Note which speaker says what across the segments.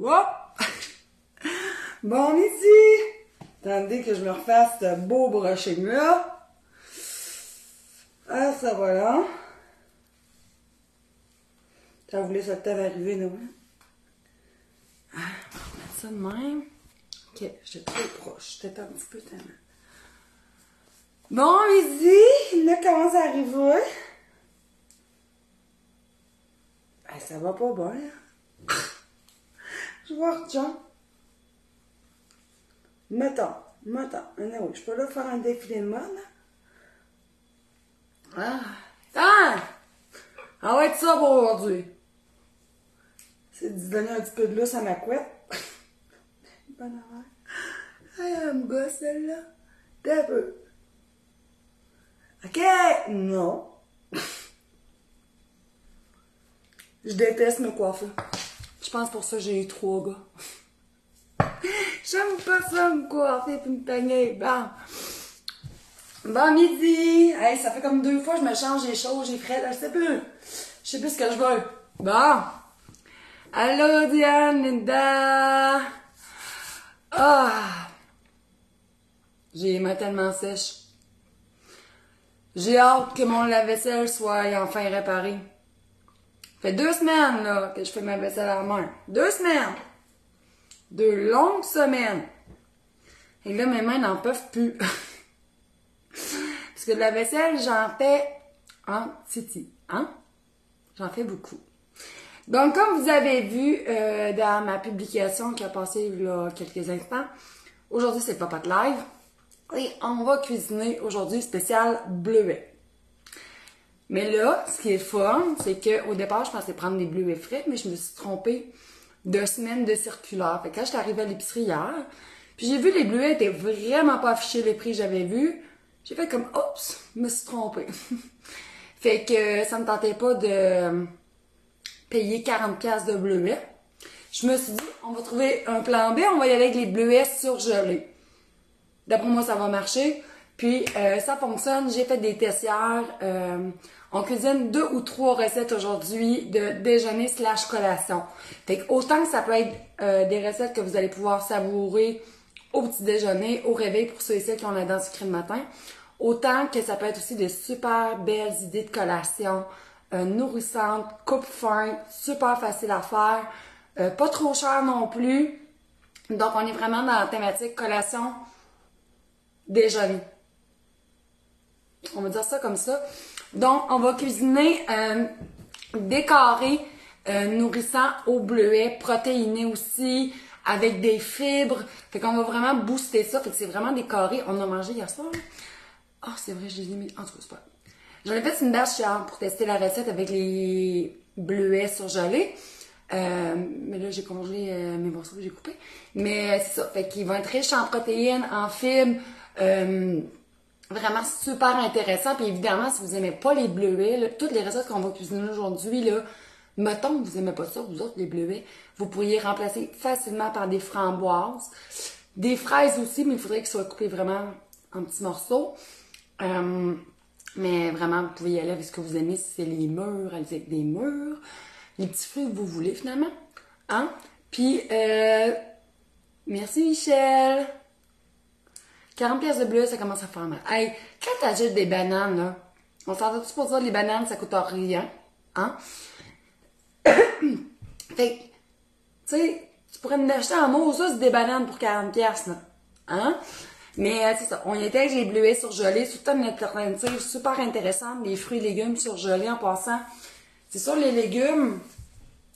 Speaker 1: Hop! Bon midi! Attendez que je me refasse ce beau brushing-là. Ah, ça va là. Ça voulait ça le temps d'arriver, non? Ah, on va remettre ça de même. Ok, j'étais trop proche. J'étais un petit peu tellement. Bon midi! Là, commence à arriver. Ah, ça va pas bien. Je vois John. Mettons. Non, je peux là faire un défilé de mode. Ah! Ah ouais, ça pour aujourd'hui. C'est de donner un petit peu de lousse à ma couette. Bonne affaire. Ah, elle me gosse celle-là. T'es un peu. Ok! Non. Je déteste me coiffer. Je pense pour ça que j'ai eu 3 gars. J'aime pas ça me coiffer puis me peigner. Bon midi! Hey, ça fait comme 2 fois que je me change les choses, j'ai frais, je sais plus. Je sais plus ce que je veux. Bon! Allô Diane, Linda! Ah! J'ai les mains tellement sèches. J'ai hâte que mon lave-vaisselle soit enfin réparé. Ça fait 2 semaines là, que je fais ma vaisselle à la main. 2 semaines! 2 longues semaines. Et là, mes mains n'en peuvent plus. Parce que de la vaisselle, j'en fais en titi. Hein? J'en fais beaucoup. Donc, comme vous avez vu dans ma publication qui a passé il y a quelques instants, aujourd'hui, c'est le Papa de Live. Et on va cuisiner aujourd'hui spécial bleuet. Mais là, ce qui est fun, c'est qu'au départ, je pensais prendre des bleuets frais, mais je me suis trompée de semaine de circulaire. Fait que quand je suis arrivée à l'épicerie hier, puis j'ai vu les bleuets étaient vraiment pas affichés les prix que j'avais vus, j'ai fait comme, oups, je me suis trompée. Fait que ça me tentait pas de payer 40$ de bleuets. Je me suis dit, on va trouver un plan B, on va y aller avec les bleuets surgelés. D'après moi, ça va marcher. Puis, ça fonctionne. J'ai fait des tests hier. On cuisine 2 ou 3 recettes aujourd'hui de déjeuner / collation. Fait que autant que ça peut être des recettes que vous allez pouvoir savourer au petit déjeuner, au réveil pour ceux et celles qui ont la dent sucrée le matin, autant que ça peut être aussi de super belles idées de collation, nourrissantes, coupe-fin, super facile à faire, pas trop cher non plus. Donc, on est vraiment dans la thématique collation déjeuner. On va dire ça comme ça. Donc, on va cuisiner des carrés nourrissants au bleuet, protéinés aussi, avec des fibres. Fait qu'on va vraiment booster ça. Fait que c'est vraiment des carrés. On a mangé hier soir. Ah, c'est vrai, je les ai mis. En tout cas, c'est pas. J'en ai fait une batch hier pour tester la recette avec les bleuets surgelés. Mais là, j'ai congelé mes morceaux que j'ai coupés. Mais c'est ça. Fait qu'ils vont être riches en protéines, en fibres. Vraiment super intéressant. Puis évidemment, si vous aimez pas les bleuets, là, toutes les recettes qu'on va cuisiner aujourd'hui, là, mettons que vous aimez pas ça, vous autres, les bleuets, vous pourriez remplacer facilement par des framboises. Des fraises aussi, mais il faudrait qu'ils soient coupés vraiment en petits morceaux. Mais vraiment, vous pouvez y aller avec ce que vous aimez. Si c'est les mûres, allez avec des mûres. Les petits fruits que vous voulez, finalement. Hein? Puis, merci Michel! 40$ de bleu, ça commence à faire mal. Hey, quand t'achètes des bananes, là, on s'entend-tu pour dire les bananes, ça coûte rien? Hein? Fait que, tu sais, tu pourrais me acheter en Moses des bananes pour 40$, là. Hein? Mais c'est ça, on y était avec les bleuets surgelés, c'est tout une alternative super intéressante, les fruits et légumes surgelés en passant. C'est sûr, les légumes,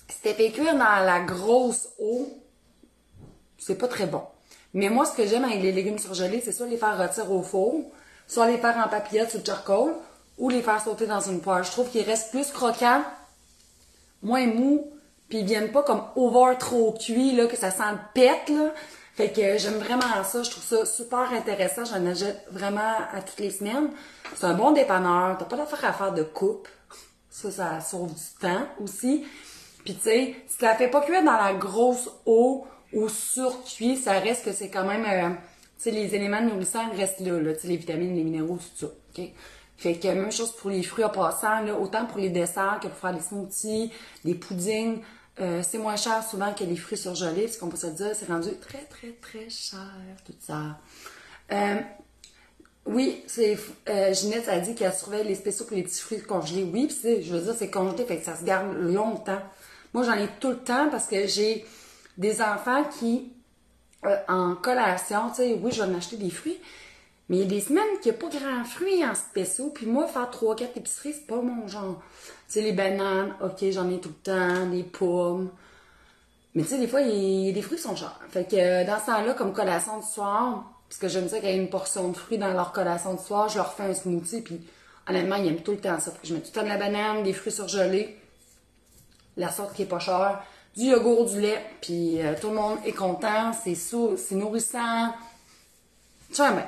Speaker 1: si t'es fait cuire dans la grosse eau, c'est pas très bon. Mais moi, ce que j'aime avec les légumes surgelés, c'est soit les faire rôtir au four, soit les faire en papillote sur le charcoal, ou les faire sauter dans une poêle. Je trouve qu'ils restent plus croquants, moins mous, puis ils viennent pas comme over trop cuits, là, que ça sent le pète, là. Fait que j'aime vraiment ça, je trouve ça super intéressant, j'en achète vraiment à toutes les semaines. C'est un bon dépanneur, t'as pas d'affaire à faire de coupe. Ça sauve du temps aussi. Puis tu sais, si tu la fais pas cuire dans la grosse eau, ou surcuit, ça reste que c'est quand même, tu sais, les éléments nourrissants restent là, tu sais, les vitamines, les minéraux, tout ça, ok? Fait que même chose pour les fruits en passant, là, autant pour les desserts que pour faire des smoothies, des puddings, C'est moins cher souvent que les fruits surgelés, parce qu'on peut se le dire, c'est rendu très, très, très cher, tout ça. Oui, Ginette a dit qu'elle surveille les spéciaux pour les petits fruits congelés. Oui, puis je veux dire, c'est congelé, fait que ça se garde longtemps. Moi, j'en ai tout le temps parce que j'ai des enfants qui, en collation, tu sais, oui, je vais en acheter des fruits, mais il y a des semaines qu'il n'y a pas grand fruits en spéciaux, puis moi, faire 3-4 épiceries, c'est pas mon genre. Tu sais, les bananes, ok, j'en ai tout le temps, les pommes. Mais tu sais, des fois, les fruits sont chers. Fait que dans ce temps-là, comme collation du soir, parce que j'aime ça qu'il y ait une portion de fruits dans leur collation du soir, je leur fais un smoothie, puis honnêtement, ils aiment tout le temps ça. Je mets tout le temps de la banane, des fruits surgelés, la sorte qui est pas chère, du yogourt, du lait, puis tout le monde est content, c'est nourrissant. J'aime bien.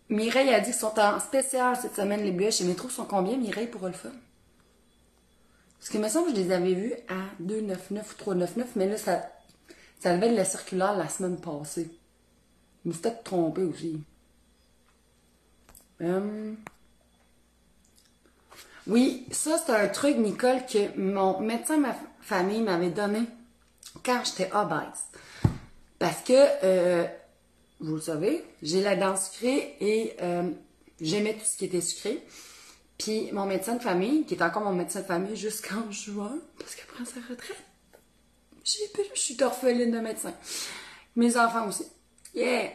Speaker 1: Mireille a dit qu'ils sont en spécial cette semaine, les bleuets chez Métro. Sont combien, Mireille, pour le fun? Parce qu'il me semble que je les avais vus à 2,99 ou 3,99, mais là, ça avait de la circulaire la semaine passée. Je me suis peut-être trompée aussi. Oui, ça, c'est un truc, Nicole, que mon médecin de ma famille m'avait donné quand j'étais obèse. Parce que, vous le savez, j'ai la dent sucrée et j'aimais tout ce qui était sucré. Puis mon médecin de famille, qui est encore mon médecin de famille jusqu'en juin, parce qu'il prend sa retraite, je suis orpheline de médecin. Mes enfants aussi. Yeah!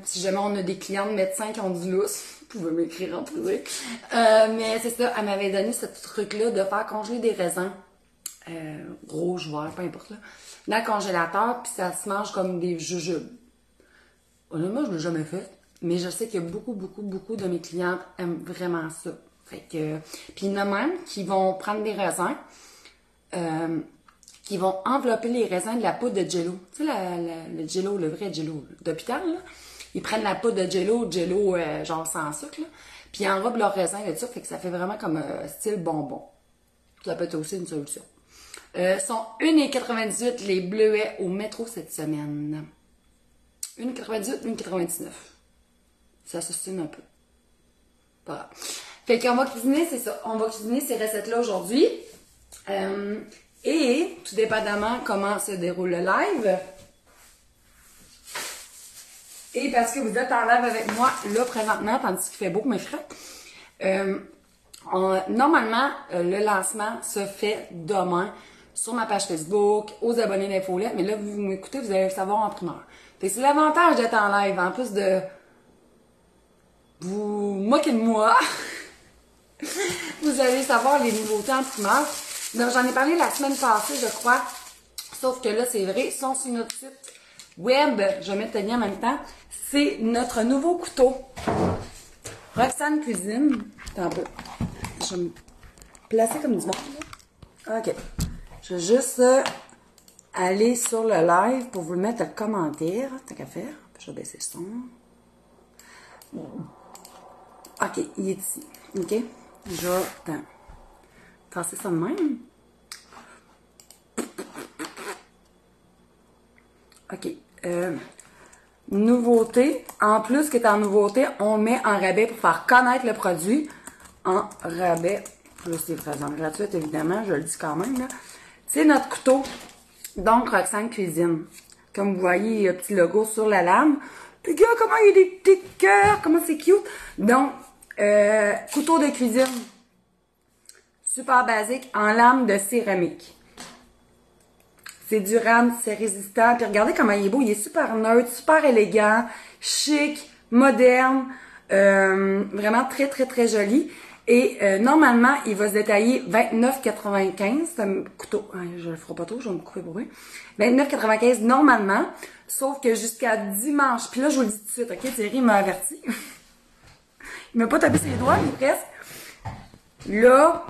Speaker 1: Si jamais on a des clients de médecins qui ont du lousse, vous pouvez m'écrire en privé. Mais c'est ça, elle m'avait donné ce truc-là de faire congeler des raisins, rouges, verts, peu importe là, dans le congélateur, puis ça se mange comme des jujubes. Honnêtement, je ne l'ai jamais fait, mais je sais que beaucoup de mes clientes aiment vraiment ça. Fait que, puis il y en a même qui vont prendre des raisins, qui vont envelopper les raisins de la poudre de Jello. Tu sais, le Jello, le vrai Jello d'hôpital, là. Ils prennent la poudre de Jello genre sans sucre, là, puis ils enrobent leurs raisins là-dessus, fait que ça fait vraiment comme style bonbon. Ça peut être aussi une solution. Sont 1,98 les bleuets au métro cette semaine. 1,98, 1,99. Ça s'ostine un peu. Voilà. Fait qu'on va cuisiner, c'est ça. On va cuisiner ces recettes-là aujourd'hui. Et, tout dépendamment comment se déroule le live. Et parce que vous êtes en live avec moi, là, présentement, tandis qu'il fait beau, mes frères. Normalement, le lancement se fait demain sur ma page Facebook, aux abonnés d'Infolette. Mais là, vous m'écoutez, vous allez le savoir en primeur. Fait que c'est l'avantage d'être en live, en plus de vous moquer de moi. Vous allez savoir les nouveautés en primeur. Donc, j'en ai parlé la semaine passée, je crois. Sauf que là, c'est vrai, ils sont sur notre site web. Je vais mettre le lien en même temps. C'est notre nouveau couteau. Roxane Cuisine. Attends un peu. Je vais me placer comme du monde. OK. Je vais juste aller sur le live pour vous le mettre en commentaire. Tant qu'à faire. Je vais baisser le son. OK, il est ici. OK? Je vais tasser ça de même. OK. Nouveauté. En plus qui est en nouveauté, on met en rabais pour faire connaître le produit. En rabais. Plus les présents gratuites, évidemment. Je le dis quand même, là. C'est notre couteau. Donc, Roxane Cuisine. Comme vous voyez, il y a un petit logo sur la lame. Puis, gars, comment il y a des petits cœurs. Comment c'est cute. Donc, couteau de cuisine. Super basique en lame de céramique. C'est durable, c'est résistant. Puis regardez comment il est beau. Il est super neutre, super élégant, chic, moderne. Vraiment très, très, très joli. Et normalement, il va se détailler 29,95. C'est un couteau. Je le ferai pas trop, je vais me couper pour rien. 29,95 normalement. Sauf que jusqu'à dimanche. Puis là, je vous le dis tout de suite, ok? Thierry m'a averti. Il m'a pas tapé sur les doigts, mais presque. Là,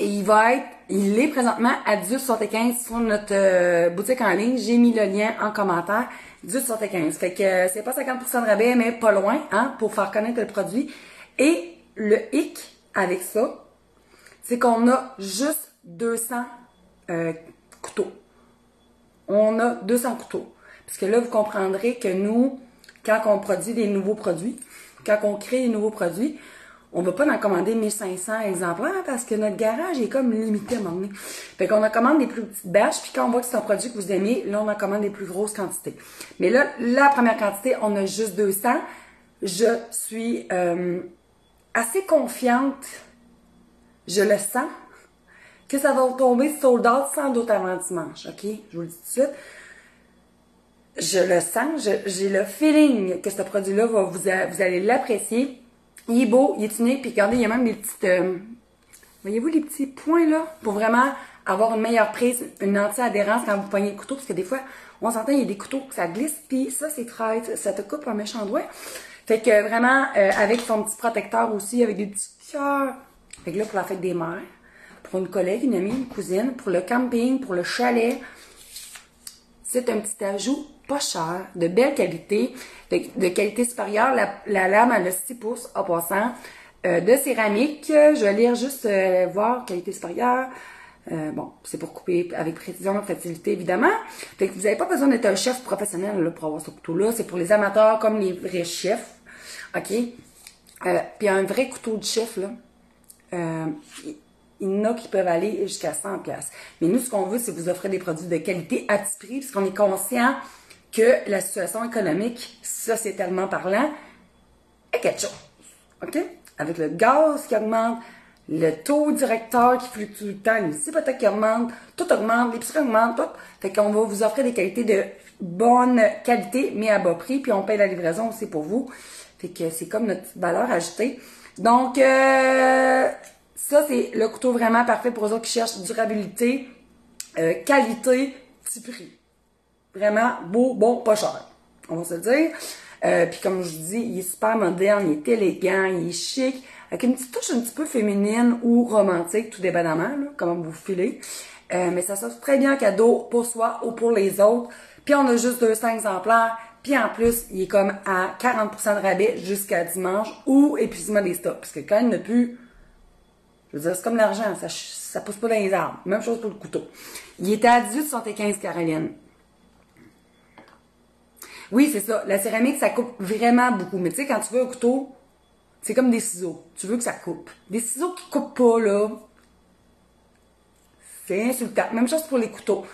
Speaker 1: il est présentement à 18,75 sur notre boutique en ligne. J'ai mis le lien en commentaire. 18,75. Fait que c'est pas 50% de rabais, mais pas loin, hein, pour faire connaître le produit. Et le hic avec ça, c'est qu'on a juste 200 couteaux. On a 200 couteaux. Parce que là, vous comprendrez que nous, quand on produit des nouveaux produits, quand on crée des nouveaux produits, on va pas en commander 1500 exemplaires parce que notre garage est comme limité à un moment donné. Fait qu'on en commande des plus petites batches, puis quand on voit que c'est un produit que vous aimez, là, on en commande des plus grosses quantités. Mais là, la première quantité, on a juste 200. Je suis assez confiante, je le sens, que ça va tomber sold out sans doute avant dimanche, OK? Je vous le dis tout de suite. Je le sens, j'ai le feeling que ce produit-là, vous allez l'apprécier. Il est beau, il est unique, puis regardez, il y a même des petites... voyez-vous les petits points là? Pour vraiment avoir une meilleure prise, une anti-adhérence quand vous poignez le couteau, parce que des fois, on s'entend, il y a des couteaux que ça glisse, puis ça, c'est très... ça te coupe un méchant doigt. Fait que vraiment, avec son petit protecteur aussi, avec des petits cœurs. Fait que là, pour la fête des mères, pour une collègue, une amie, une cousine, pour le camping, pour le chalet, c'est un petit ajout pas cher, de belle qualité, de qualité supérieure. La lame, elle a 6 pouces en passant, de céramique. Je vais lire juste, voir, qualité supérieure. Bon, c'est pour couper avec précision, facilité, évidemment. Fait que vous n'avez pas besoin d'être un chef professionnel là, pour avoir ce couteau-là. C'est pour les amateurs comme les vrais chefs. OK? Puis un vrai couteau de chef, là, il y en a qui peuvent aller jusqu'à 100$. Mais nous, ce qu'on veut, c'est vous offrir des produits de qualité à petit prix, puisqu'on est conscient que la situation économique, sociétalement parlant, est quelque chose. OK? Avec le gaz qui augmente, le taux directeur qui fluctue tout le temps, les hypothèques qui augmentent, tout augmente, l'épicerie augmente, tout. Fait qu'on va vous offrir des qualités de bonne qualité, mais à bas prix, puis on paye la livraison aussi pour vous. Fait que c'est comme notre valeur ajoutée. Donc, ça, c'est le couteau vraiment parfait pour eux autres qui cherchent durabilité, qualité, petit prix. Vraiment beau, bon, pas cher. On va se le dire. Puis comme je vous dis, il est super moderne, il est élégant, il est chic, avec une petite touche un petit peu féminine ou romantique, tout dépendamment, là, comment vous filez. Mais ça s'offre très bien en cadeau pour soi ou pour les autres. Puis on a juste 200 exemplaires. Puis en plus, il est comme à 40% de rabais jusqu'à dimanche ou épuisement des stocks. Parce que quand il n'a plus... Je veux dire, c'est comme l'argent, ça pousse pas dans les arbres. Même chose pour le couteau. Il était à 18,75 Caroline. Oui, c'est ça. La céramique, ça coupe vraiment beaucoup. Mais tu sais, quand tu veux un couteau, c'est comme des ciseaux. Tu veux que ça coupe. Des ciseaux qui coupent pas, là, c'est insultant. Même chose pour les couteaux.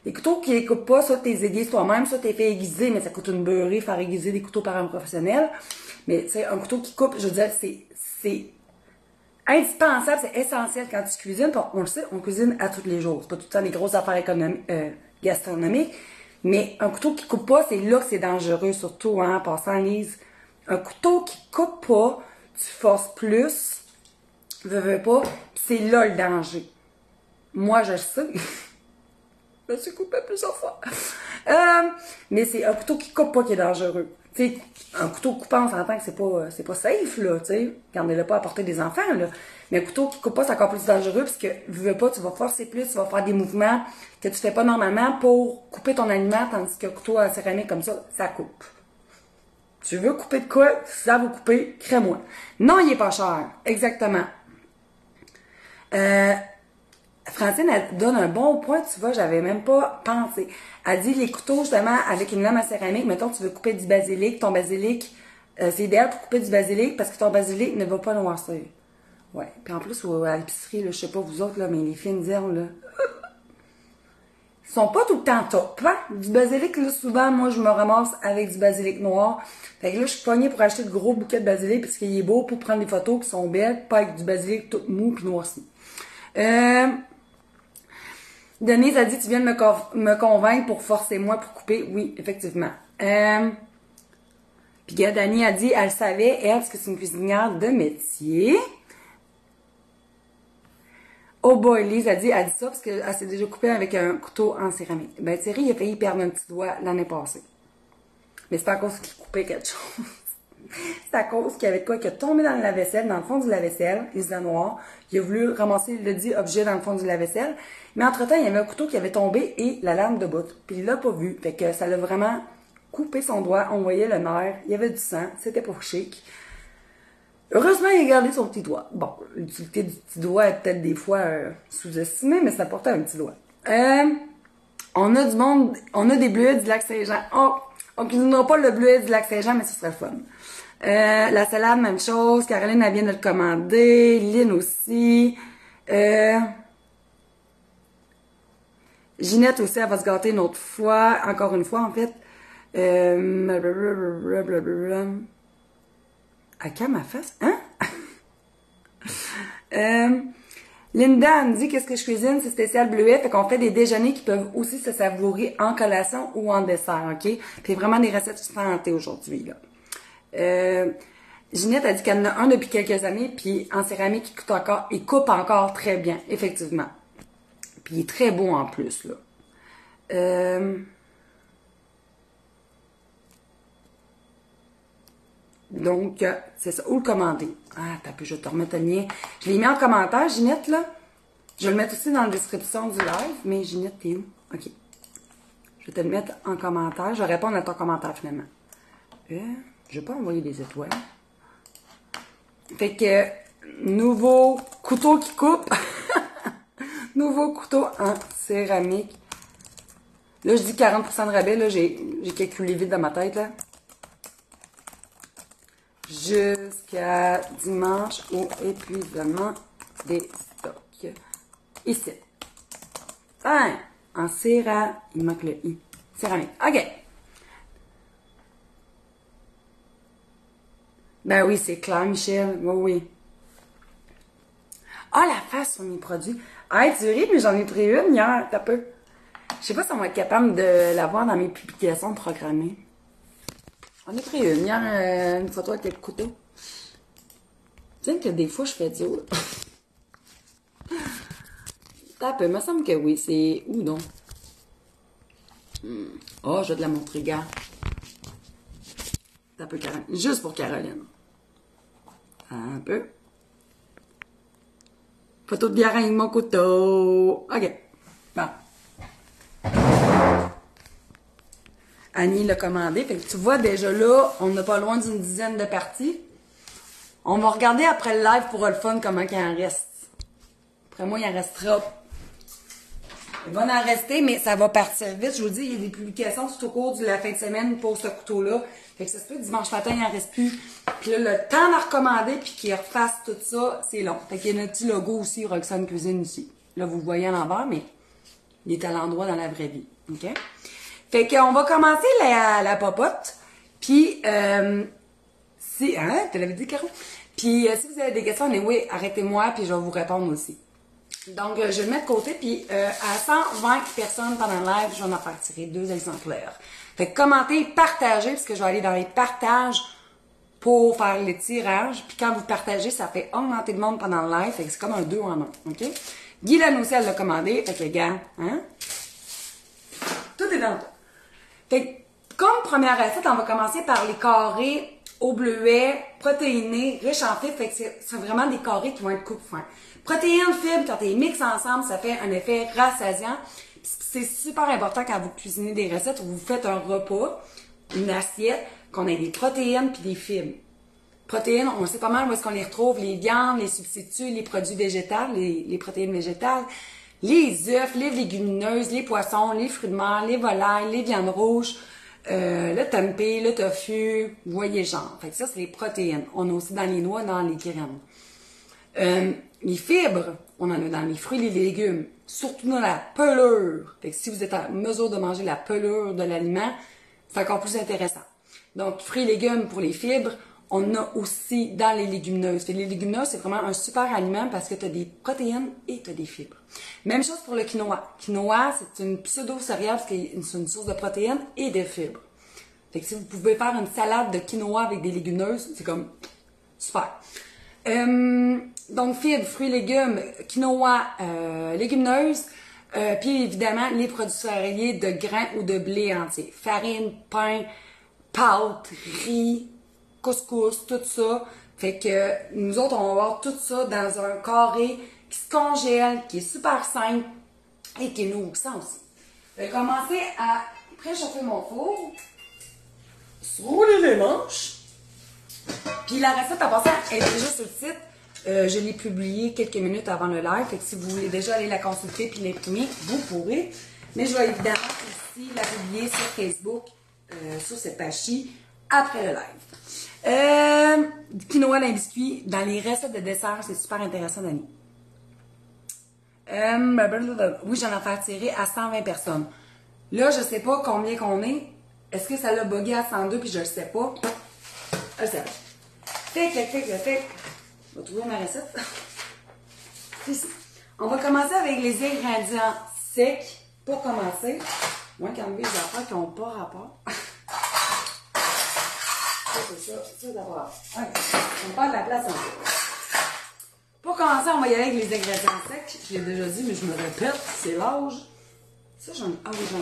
Speaker 1: Les couteaux qui les coupent pas, soit t'es aiguises toi-même, soit t'es fait aiguiser, mais ça coûte une beurrée faire aiguiser des couteaux par un professionnel. Mais tu sais, un couteau qui coupe, je veux dire, c'est indispensable, c'est essentiel quand tu cuisines. On le sait, on cuisine à tous les jours. C'est pas tout le temps des grosses affaires gastronomiques. Mais un couteau qui coupe pas, c'est là que c'est dangereux, surtout, hein, en passant, Lise. Un couteau qui coupe pas, tu forces plus, veux pas, c'est là le danger. Moi, je le sais. Je me suis coupée plusieurs fois. Mais c'est un couteau qui coupe pas qui est dangereux. Tu sais, un couteau coupant, on s'entend que c'est pas safe, là, tu sais, quand on n'est pas à porter des enfants, là. Mais un couteau qui coupe pas, c'est encore plus dangereux, parce que, veux pas, tu vas forcer plus, tu vas faire des mouvements que tu fais pas normalement pour couper ton aliment, tandis qu'un couteau en céramique comme ça coupe. Tu veux couper de quoi? Ça va couper, crée-moi. Non, il est pas cher. Exactement. Francine, elle donne un bon point, tu vois, j'avais même pas pensé. Elle dit les couteaux, justement, avec une lame à céramique, mettons, tu veux couper du basilic, ton basilic, c'est idéal pour couper du basilic parce que ton basilic ne va pas noircir. Ouais. Puis en plus, à l'épicerie, là, je sais pas vous autres, là, mais les fines herbes, là, ils sont pas tout le temps top, hein? Du basilic, là, souvent, moi, je me ramasse avec du basilic noir. Fait que là, je suis pognée pour acheter de gros bouquets de basilic parce qu'il est beau pour prendre des photos qui sont belles, pas avec du basilic tout mou puis noirci. Denise a dit, tu viens de me convaincre pour forcer moi pour couper. Oui, effectivement. Puis Dani a dit, elle savait, elle, parce que c'est une cuisinière de métier. Oh boy, Lise a dit ça parce qu'elle s'est déjà coupée avec un couteau en céramique. Ben Thierry, il a failli perdre un petit doigt l'année passée. Mais c'est pas à cause qu'il coupait quelque chose. C'est à cause qu'il y avait quoi qui a tombé dans le lave-vaisselle, dans le fond du lave-vaisselle, il se noir. Il a voulu ramasser le dit objet dans le fond du lave-vaisselle. Mais entre-temps, il y avait un couteau qui avait tombé et la lame de bout. Puis il l'a pas vu. Fait que ça l'a vraiment coupé son doigt. On voyait le nerf. Il y avait du sang. C'était pas chic. Heureusement, il a gardé son petit doigt. Bon, l'utilité du petit doigt est peut-être des fois sous-estimée, mais ça portait un petit doigt. On a du monde, on a des bleuets du lac Saint-Jean. Oh, on cuisinera pas le bleuet du lac Saint-Jean, mais ce serait fun. La salade, même chose. Caroline, elle vient de le commander. Lynn aussi. Ginette aussi, elle va se gâter une autre fois. Encore une fois, en fait. À quand ma face? Hein? Linda me dit qu'est-ce que je cuisine, c'est spécial bleuet, fait qu'on fait des déjeuners qui peuvent aussi se savourer en collation ou en dessert, ok? Puis vraiment des recettes santé aujourd'hui, là. Ginette a dit qu'elle en a un depuis quelques années, puis en céramique, il coupe encore très bien, effectivement. Puis il est très beau en plus, là. Donc, c'est ça. Où le commander? Ah, t'as pu, je vais te remettre le lien. Je l'ai mis en commentaire, Ginette, là. Je vais le mettre aussi dans la description du live. Mais Ginette, t'es où? OK. Je vais te le mettre en commentaire. Je vais répondre à ton commentaire, finalement. Je vais pas envoyer des étoiles. Fait que, nouveau couteau qui coupe. Nouveau couteau en céramique. Là, je dis 40% de rabais. Là, j'ai calculé vite dans ma tête, là. Jusqu'à dimanche au épuisement des stocks. Ici. Ah, en céramique. Il manque le i. Céramique. OK. Ben oui, c'est clair, Michel. Oui, oui. Ah, la face sur mes produits. Ah, tu ris, mais j'en ai pris une hier. T'as peu. Je sais pas si on va être capable de l'avoir dans mes publications programmées. J'en ai pris une hier, une photo avec le couteau. Tu sais que des fois, je fais du haut. T'as peu. Il me semble que oui. C'est où donc? Oh, je vais te la montrer, gars. T'as peu, Caroline. Juste pour Caroline. Un peu. Photo de bière avec mon couteau. OK. Bon. Annie l'a commandé. Fait que tu vois, déjà là, on n'a pas loin d'une dizaine de parties. On va regarder après le live pour le fun comment il en reste. Après moi, il en restera. Il va en rester, mais ça va partir vite. Je vous dis, il y a des publications tout au cours de la fin de semaine pour ce couteau-là. Fait que ça se peut, dimanche matin, il n'en reste plus. Puis là, le temps de recommander puis qu'il refasse tout ça, c'est long. Fait qu'il y a notre petit logo aussi, Roxane Cuisine ici. Là, vous le voyez à l'envers, mais il est à l'endroit dans la vraie vie. OK? Fait qu'on va commencer la popote. Puis, si... Hein? Tu l'avais dit, Caro? Puis, si vous avez des questions, oui, arrêtez-moi, puis je vais vous répondre aussi. Donc, je vais le mettre de côté, puis à 120 personnes pendant le live, je vais en faire tirer 2 exemplaires. Fait que commentez, partagez, parce que je vais aller dans les partages pour faire les tirages. Puis quand vous partagez, ça fait augmenter le monde pendant le live. Fait que c'est comme un 2 en 1, OK? Guy Lanoussi, elle l'a commandé. Fait que les gars, hein? Tout est dans tout. Fait que, comme première recette, on va commencer par les carrés au bleuet, protéinés, riches en fibres. Fait que c'est vraiment des carrés qui vont être coupe-fin. Protéines, fibres, quand tu les mixes ensemble, ça fait un effet rassasiant. C'est super important quand vous cuisinez des recettes ou vous faites un repas, une assiette, qu'on ait des protéines puis des fibres. Protéines, on sait pas mal où est-ce qu'on les retrouve, les viandes, les substituts, les produits végétaux, les protéines végétales, les œufs, les légumineuses, les poissons, les fruits de mer, les volailles, les viandes rouges, le tempeh, le tofu, vous voyez genre. Fait que ça, c'est les protéines. On a aussi dans les noix, dans les graines. Les fibres, on en a dans les fruits et les légumes, surtout dans la pelure. Fait que si vous êtes en mesure de manger la pelure de l'aliment, c'est encore plus intéressant. Donc, fruits et légumes pour les fibres, on a aussi dans les légumineuses. Fait que les légumineuses, c'est vraiment un super aliment parce que tu as des protéines et tu as des fibres. Même chose pour le quinoa. Quinoa, c'est une pseudo-céréale parce que c'est une source de protéines et de fibres. Fait que si vous pouvez faire une salade de quinoa avec des légumineuses, c'est comme super. Donc, fibres, fruits, légumes, quinoa, légumineuses, puis évidemment, les produits céréaliers de grains ou de blé entier. Farine, pain, pâtes, riz, couscous, tout ça. Fait que nous autres, on va avoir tout ça dans un carré qui se congèle, qui est super simple et qui est nourrissant aussi. Je vais commencer à préchauffer mon four, se rouler les manches. Puis la recette à passer, elle est déjà sur le site. Je l'ai publiée quelques minutes avant le live. Fait que si vous voulez déjà aller la consulter puis l'imprimer, vous pourrez. Mais je vais évidemment aussi la publier sur Facebook, sur cette page-ci, après le live. Du quinoa dans les biscuits. Dans les recettes de dessert, c'est super intéressant, Dani. Oui, j'en ai fait tirer à 120 personnes. Là, je sais pas combien qu'on est. Est-ce que ça l'a bugué à 102 puis je le sais pas? Je sais pas. Fait. On va trouver ma recette. C'est ici. On va commencer avec les ingrédients secs. Pour commencer, moi, quand même, des affaires qui n'ont pas rapport. Ça, c'est ça d'abord. OK. On perd de la place un peu. Pour commencer, on va y aller avec les ingrédients secs. Je l'ai déjà dit, mais je me répète, c'est l'âge. Ça, j'en ai besoin.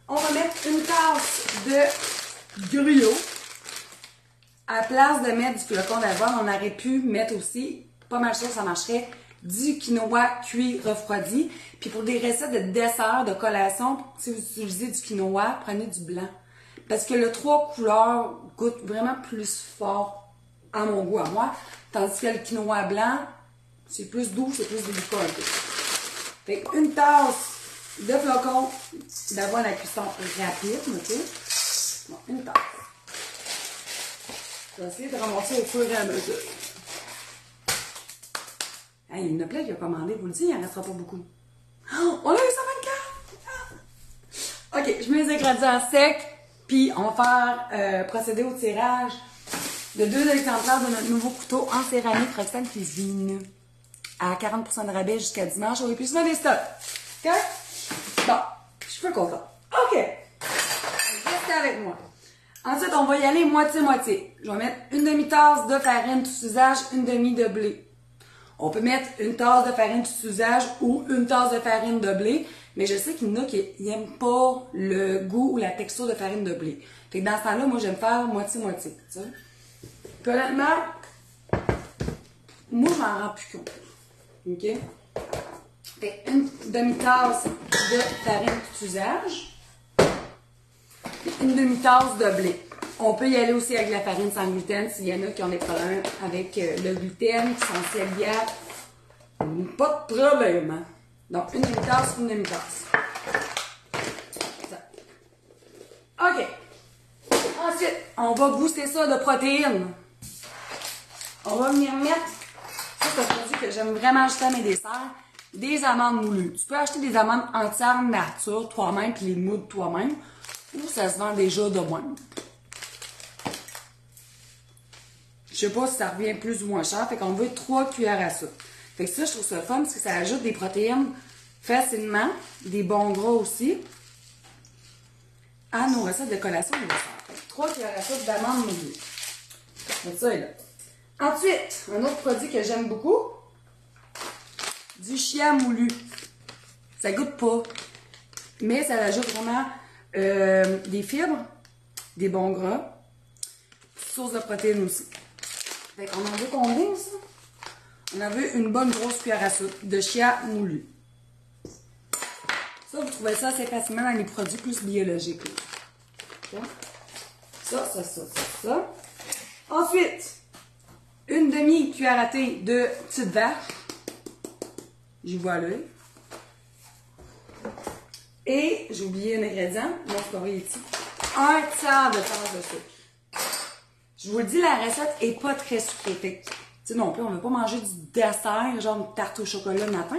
Speaker 1: On va mettre une tasse de gruau. À la place de mettre du flocon d'avoine, on aurait pu mettre aussi, pas mal sûr, ça marcherait, du quinoa cuit refroidi. Puis pour des recettes de dessert, de collation, si vous utilisez du quinoa, prenez du blanc. Parce que le 3 couleurs goûte vraiment plus fort à mon goût, à moi. Tandis que le quinoa blanc, c'est plus doux, c'est plus délicat un peu. Fait une tasse de flocons d'avoine à cuisson rapide, ok? Bon, une tasse. Je vais essayer de ramasser au fur et à mesure. Hey, il y en a plein qui a commandé, vous le dites, il n'en restera pas beaucoup. Oh, on a eu 124! Ok, je mets les ingrédients secs, puis on va faire procéder au tirage de 2 exemplaires de notre nouveau couteau en céramique Roxane Cuisine à 40% de rabais jusqu'à dimanche au épuisement des stocks. Ok? Bon, je suis peu contente. Ok, restez avec moi. Ensuite, on va y aller moitié-moitié. Je vais mettre une demi-tasse de farine tout usage, une demi de blé. On peut mettre une tasse de farine tout usage ou une tasse de farine de blé, mais je sais qu'il y en a qui n'aiment pas le goût ou la texture de farine de blé. Fait que dans ce temps-là, moi, j'aime faire moitié-moitié. Puis honnêtement, moi, je m'en rends plus compte. OK? Fait une demi-tasse de farine tout usage et une demi-tasse de blé. On peut y aller aussi avec la farine sans gluten s'il y en a qui ont des problèmes avec le gluten, qui sont cœliaques. Pas de problème. Hein? Donc, une demi-tasse, une demi-tasse. OK. Ensuite, on va booster ça de protéines. On va venir mettre, ça c'est un produit que j'aime vraiment acheter à mes desserts, des amandes moulues. Tu peux acheter des amandes entières nature toi-même, puis les moudre toi-même, ou ça se vend déjà de même. Je sais pas si ça revient plus ou moins cher, fait qu'on veut 3 cuillères à soupe. Fait que ça, je trouve ça fun parce que ça ajoute des protéines facilement, des bons gras aussi, à nos recettes de collation de dessert. 3 cuillères à soupe d'amandes moulues. Donc ça est là. Ensuite, un autre produit que j'aime beaucoup, du chia moulu. Ça goûte pas, mais ça ajoute vraiment des fibres, des bons gras, source de protéines aussi. Fait qu'on en veut combien, ça? On en veut une bonne grosse cuillère à soupe de chia moulu. Ça, vous trouvez ça assez facilement dans les produits plus biologiques. Ça. Ensuite, une demi-cuillère à thé de petite vache. J'y vois l'œil. Et, j'ai oublié un ingrédient, mon scorie ici. Un tiers de tasse de sucre. Je vous le dis, la recette est pas très sucrée. Tu sais, non plus, on ne veut pas manger du dessert, genre une tarte au chocolat le matin.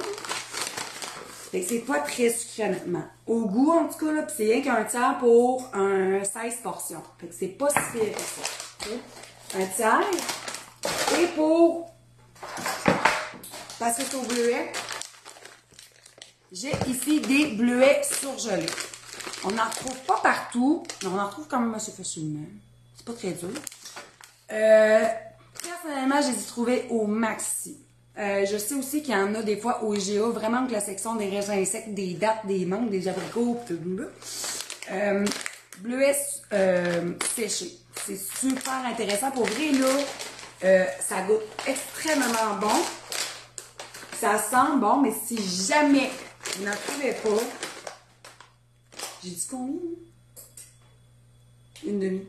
Speaker 1: Fait que c'est pas très sucré, honnêtement. Au goût, en tout cas, là, pis c'est rien qu'un tiers pour un 16 portions. Fait que c'est pas si pire que ça. Okay? Un tiers. Et pour passer au bleuet, j'ai ici des bleuets surgelés. On n'en retrouve pas partout, mais on en retrouve quand même assez facilement. C'est pas très dur. Personnellement, je les ai trouvés au Maxi. Je sais aussi qu'il y en a des fois au IGA, vraiment que la section des raisins secs, des dattes, des mangues, des abricots, bleuets séchés. C'est super intéressant. Pour vrai, là, ça goûte extrêmement bon. Ça sent bon, mais si jamais vous n'en trouvez pas, j'ai dit combien? Une demi.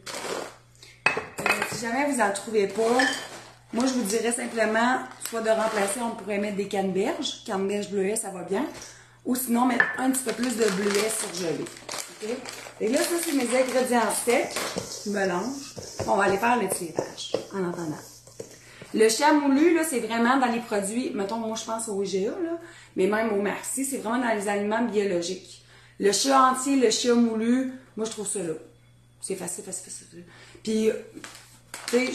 Speaker 1: Si jamais vous n'en trouvez pas, moi je vous dirais simplement, soit de remplacer, on pourrait mettre des canneberges. Canneberges bleuets, ça va bien. Ou sinon, mettre un petit peu plus de bleuets surgelés. OK? Et là, ça, c'est mes ingrédients secs. Je mélange. On va aller faire le tirage en attendant. Le chia moulu, là, c'est vraiment dans les produits, mettons, moi, je pense au IGA, là, mais même au Merci, c'est vraiment dans les aliments biologiques. Le chia entier, le chia moulu, moi, je trouve ça là. C'est facile. Puis, tu sais,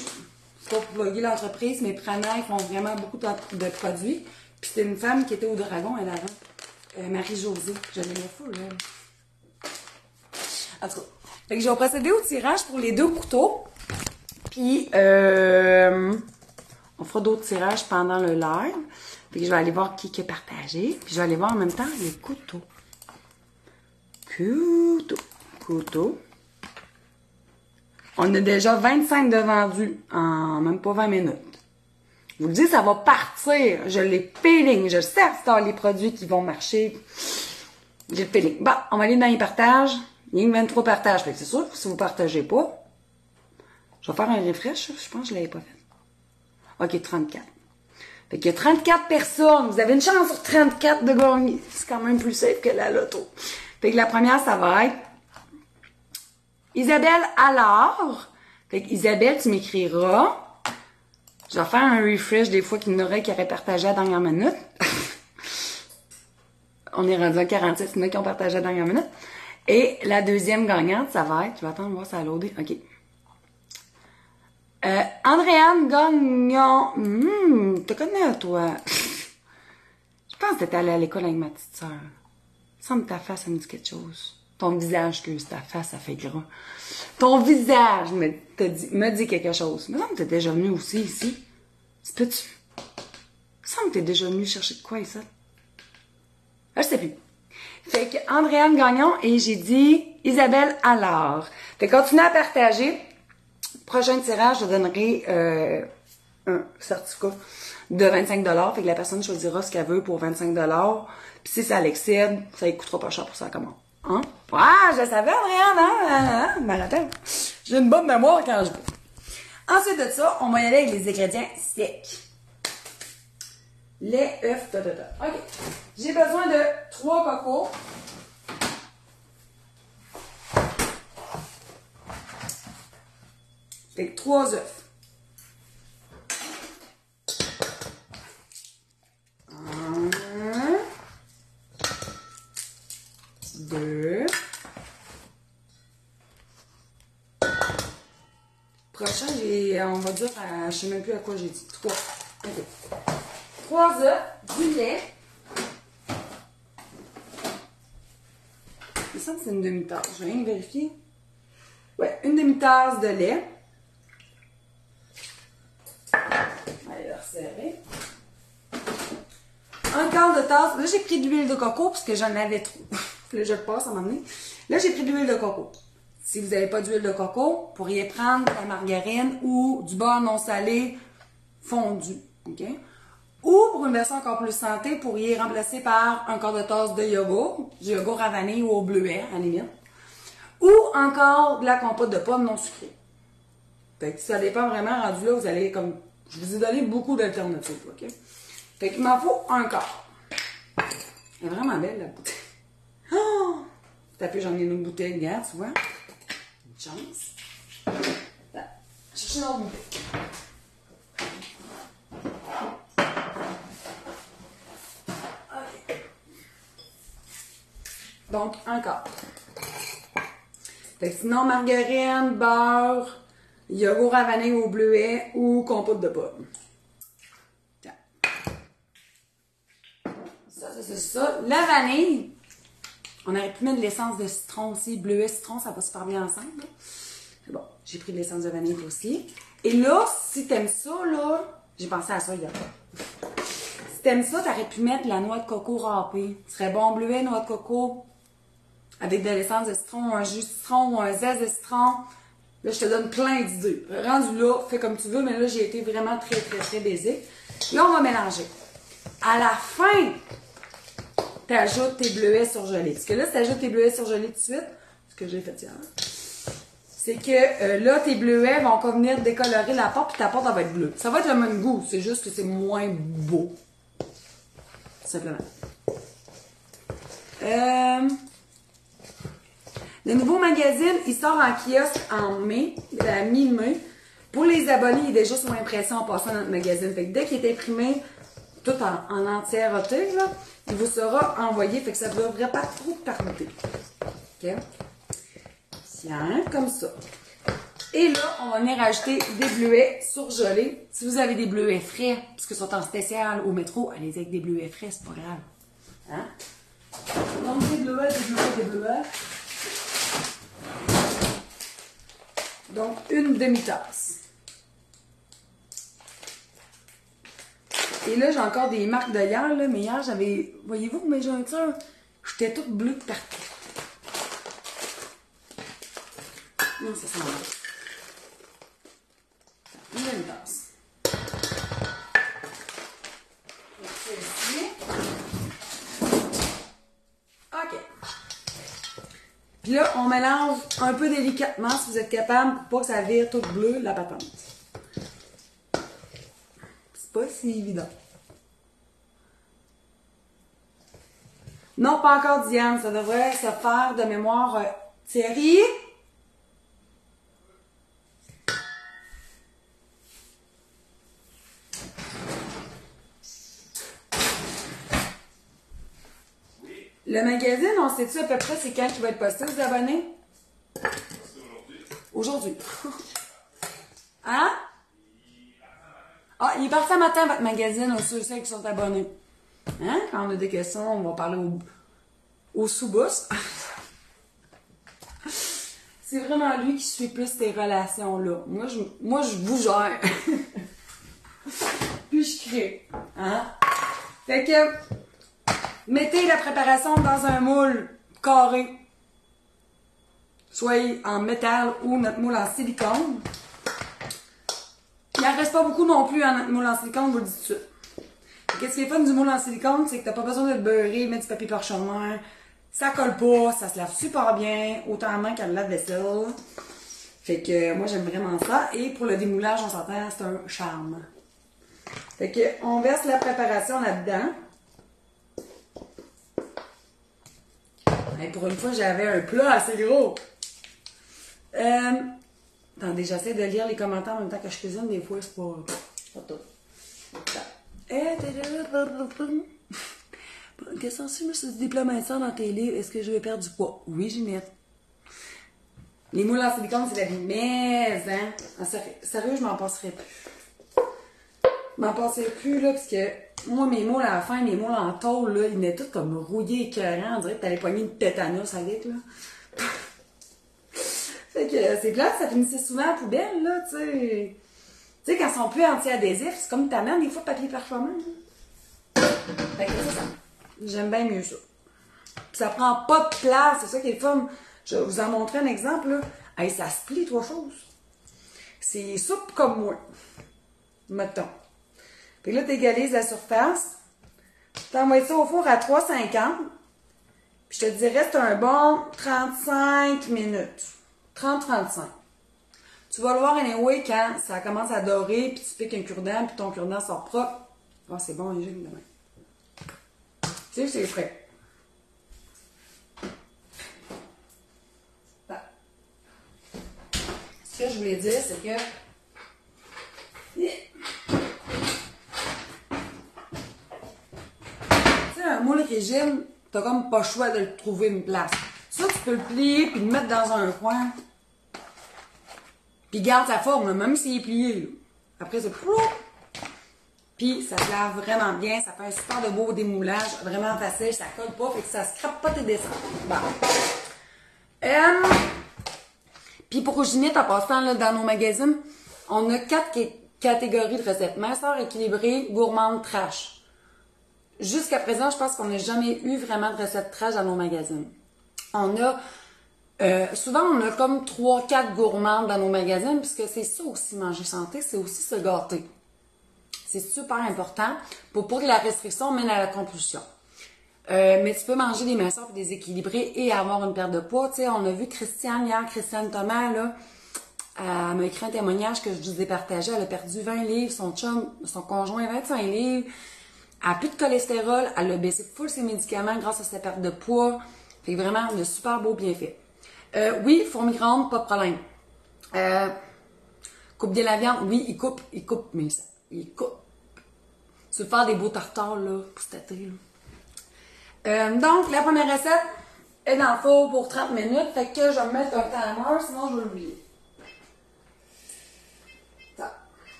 Speaker 1: c'est pas pour bloguer l'entreprise, mais Prana, ils font vraiment beaucoup de produits. Puis, c'était une femme qui était au Dragon, elle avant. Marie-Josée. Je l'aimais fou, là. En tout cas. Fait que je vais procéder au tirage pour les 2 couteaux. Puis, on fera d'autres tirages pendant le live. Fait que je vais aller voir qui a partagé. Puis, je vais aller voir en même temps les couteaux. Couteau. On a déjà 25 de vendus en même pas 20 minutes. Je vous le dis, ça va partir. Je l'ai feeling. Je sais dans les produits qui vont marcher. J'ai le feeling. Bon, on va aller dans les partages. Il y a 23 partages. Fait que c'est sûr que si vous ne partagez pas, je vais faire un refresh. Je pense que je ne l'avais pas fait. OK, 34. Fait qu'il y a 34 personnes. Vous avez une chance sur 34 de gagner. C'est quand même plus safe que la loto. Fait que la première, ça va être Isabelle Allard. Fait que Isabelle, tu m'écriras. Je vais faire un refresh des fois qu'il y en aurait qui auraient partagé à la dernière minute. On est rendu à 47, il y en a qui ont partagé à la dernière minute. Et la deuxième gagnante, ça va être... Je vais attendre voir ça a loadé. OK. Andréane Gagnon. Tu connais, toi? Je pense que t'étais allée à l'école avec ma petite sœur. Semble ta face, ça me dit quelque chose. Ton visage, que ta face, ça fait gras. Ton visage me dit quelque chose. Mais non, t'es déjà venu aussi ici. C'est peux-tu? Il semble que t'es déjà venu chercher de quoi ici? Je sais plus. Fait que Andréane Gagnon et j'ai dit Isabelle Allard. Fait que continuez à partager. Prochain tirage, je donnerai un certificat de 25$. Fait que la personne choisira ce qu'elle veut pour 25$. Puis si ça l'excède, ça ne coûtera pas cher pour sa commande. Hein? Ouais, je savais, Andréane, hein? Je me rappelle. J'ai une bonne mémoire quand je bois. Ensuite de ça, on va y aller avec les ingrédients secs. Lait, œufs, OK. J'ai besoin de 3 cocos. Fait que 3 œufs. 1, 2. Prochain, on va dire, je sais même plus à quoi j'ai dit. 3. OK. 3 œufs, du lait. Il me semble que c'est une demi-tasse. Je vais rien vérifier. Ouais, une demi-tasse de lait. Allez, le resserrer. Un quart de tasse. Là, j'ai pris de l'huile de coco parce que j'en avais trop. Là, je le passe à un moment donné. Là, j'ai pris de l'huile de coco. Si vous n'avez pas d'huile de coco, vous pourriez prendre de la margarine ou du beurre non salé fondu. OK? Ou, pour une version encore plus santé, vous pourriez remplacer par un quart de tasse de yogourt, du yogourt à vanille ou au bleuet, à la limite. Ou encore de la compote de pommes non sucrée. Fait que ça dépend vraiment, rendu là, vous allez comme... Je vous ai donné beaucoup d'alternatives, OK? Fait qu'il m'en faut un quart. Elle est vraiment belle, la bouteille. Oh! T'as pu, j'en ai une bouteille, regarde, tu vois? Une chance. Là, chercher une autre bouteille. Donc, un quart. Fait que sinon, margarine, beurre, yogourt à vanille au bleuet ou compote de pommes. Tiens. Ça, c'est ça. La vanille, on aurait pu mettre de l'essence de citron aussi. Bleuet, citron, ça va super bien ensemble. C'est bon, j'ai pris de l'essence de vanille aussi. Et là, si t'aimes ça, là, j'ai pensé à ça hier. Si t'aimes ça, t'aurais pu mettre la noix de coco râpée. Ce serait bon, bleuet, noix de coco. Avec de l'essence de citron, un jus de citron ou un zeste de citron. Là, je te donne plein d'idées. Rendu là, fais comme tu veux, mais là, j'ai été vraiment très, très, très basique. Là, on va mélanger. À la fin, tu ajoutes tes bleuets surgelés. Parce que là, si tu ajoutes tes bleuets surgelés tout de suite, ce que j'ai fait hier, c'est que là, tes bleuets vont venir décolorer la pâte, puis ta pâte, elle va être bleue. Ça va être le même goût, c'est juste que c'est moins beau. Tout simplement. Le nouveau magazine, il sort en kiosque en mai, à mi-mai. Pour les abonnés, il est déjà sur impression en passant dans notre magazine. Fait que dès qu'il est imprimé, tout en entièreté, là, il vous sera envoyé. Fait que ça ne devrait pas trop tarder. OK? Tiens, comme ça. Et là, on va venir ajouter des bleuets surgelés. Si vous avez des bleuets frais, parce qu'ils sont en spécial au métro, allez-y avec des bleuets frais, c'est pas grave. Hein? Donc, des bleuets, des bleuets, des bleuets. Donc, une demi-tasse. Et là, j'ai encore des marques de hier, là, mais hier, j'avais... Voyez-vous, mes jointures, j'étais toute bleue de partout. Non, ça sent bon. Une demi-tasse. OK. Puis là, on mélange un peu délicatement, si vous êtes capable, pour pas que ça vire toute bleue, la patente. C'est pas si évident. Non, pas encore Diane, ça devrait se faire de mémoire. Thierry? Le magazine, on sait-tu à peu près c'est quand il va être posté aux abonnés? Aujourd'hui. Hein? Ah, il est parti ce matin, votre magazine, aux ceux qui sont abonnés. Hein? Quand on a des questions, on va parler au sous-boss. C'est vraiment lui qui suit plus ces relations-là. Moi, je vous gère. Puis je crée. Hein? Fait que, mettez la préparation dans un moule carré. Soit en métal ou notre moule en silicone. Il n'en reste pas beaucoup non plus en notre moule en silicone, je vous le dis tout de suite. Qu'est-ce qui est fun du moule en silicone, c'est que t'as pas besoin de te beurrer, mettre du papier parchemin. Ça colle pas, ça se lave super bien, autant à main qu'à la vaisselle. Fait que moi j'aime vraiment ça. Et pour le démoulage, on s'entend, c'est un charme. Fait que on verse la préparation là-dedans. Et pour une fois, j'avais un plat assez gros. Attendez, j'essaie de lire les commentaires en même temps que je cuisine. Des fois, c'est pas tout. Question si je me suis diplômée dans tes livres, est-ce que je vais perdre du poids? Oui, Ginette. Les moules en silicone, c'est la vie. Mais, hein, sérieux, je m'en passerai plus. Je m'en passerai plus, là, parce que moi, mes moules à la fin, mes moules en tôle, là, ils venaient tous comme rouillés, écœurants. On dirait que t'allais poigner une tétanos avec, là. Fait que c'est plate, ça finissait souvent à la poubelle, là, tu sais. Tu sais, quand ils sont plus anti-adhésifs, c'est comme t'amènes des fois de papier parchemin. Fait que ça. J'aime bien mieux ça. Puis ça prend pas de place, c'est ça qui est fun. Je vais vous en montrer un exemple, là. Hey, ça se plie, trois choses. C'est souple comme moi. Mettons. Puis là, t'égalises la surface. T'envoies ça au four à 350. Puis je te dirais, c'est un bon 35 minutes. 30-35. Tu vas le voir anyway quand ça commence à dorer, puis tu piques un cure-dent, puis ton cure-dent sort propre. Oh, c'est bon, j'ai demain. Tu sais, c'est frais. Bon. Ce que je voulais dire, c'est que... Tu sais, un moule régime, t'as comme pas le choix de le trouver une place. Ça, tu peux le plier, puis le mettre dans un coin. Puis garde sa forme, même s'il est plié. Là. Après, c'est plou. Puis ça se lave vraiment bien. Ça fait un super de beau démoulage. Vraiment facile. Ça colle pas. Fait que ça scrape pas tes dessins. Bon. Puis pour Ginette, en passant là, dans nos magazines, on a 4 catégories de recettes. Minceur, équilibrée, gourmande, trash. Jusqu'à présent, je pense qu'on n'a jamais eu vraiment de recettes trash dans nos magazines. On a... souvent, on a comme 3-4 gourmandes dans nos magazines, puisque c'est ça aussi, manger santé, c'est aussi se gâter. C'est super important pour pas que la restriction mène à la compulsion. Mais tu peux manger des minceurs et des équilibrés et avoir une perte de poids. Tu sais, on a vu Christiane Thomas, là, elle m'a écrit un témoignage que je vous ai partagé. Elle a perdu 20 livres, son conjoint 25 livres. Elle n'a plus de cholestérol, elle a baissé full ses médicaments grâce à sa perte de poids. Fait vraiment, de super beaux bienfaits. Oui, four micro-ondes, pas de problème. Coupe bien la viande, oui, il coupe, mais ça, il coupe. Tu veux faire des beaux tartares, là, pour cet été, là. Donc, la première recette est dans le four pour 30 minutes, fait que je vais me mettre un timer, sinon je vais l'oublier.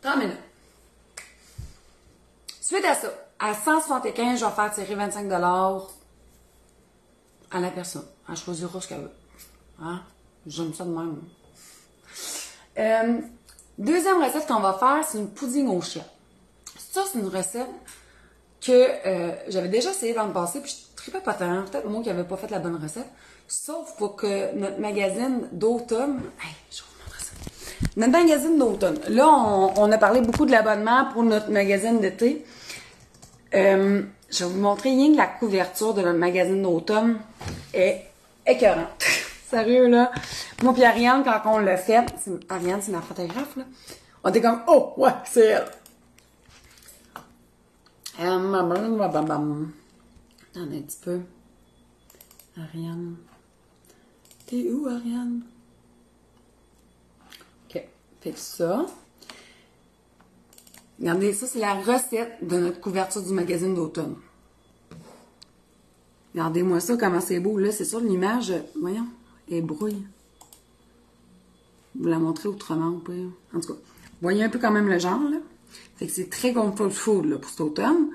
Speaker 1: 30 minutes. Suite à ça, à 175, je vais faire tirer 25 $ à la personne. Elle choisira ce qu'elle veut. Hein? J'aime ça de même. Deuxième recette qu'on va faire, c'est une pouding au chia. Ça, c'est une recette que j'avais déjà essayé l'an passé, puis je tripais pas tant. Peut-être moi qui n'avais pas fait la bonne recette. Sauf pour que notre magazine d'automne... Hey, je vais vous montrer ça. Notre magazine d'automne. Là, on a parlé beaucoup de l'abonnement pour notre magazine d'été. Je vais vous montrer rien que la couverture de notre magazine d'automne est écœurante. Sérieux, là. Moi puis Ariane, quand on l'a fait, Ariane, c'est ma photographe, là. On était comme, oh, ouais, c'est elle. Attendez un petit peu. Ariane. T'es où, Ariane? OK. Fait que ça. Regardez, ça, c'est la recette de notre couverture du magazine d'automne. Regardez-moi ça, comment c'est beau. Là, c'est sûr, l'image, voyons, elle brouille. Vous la montrez autrement ou pas? En tout cas, vous voyez un peu quand même le genre, là. Fait que c'est très comfort food, là, pour cet automne.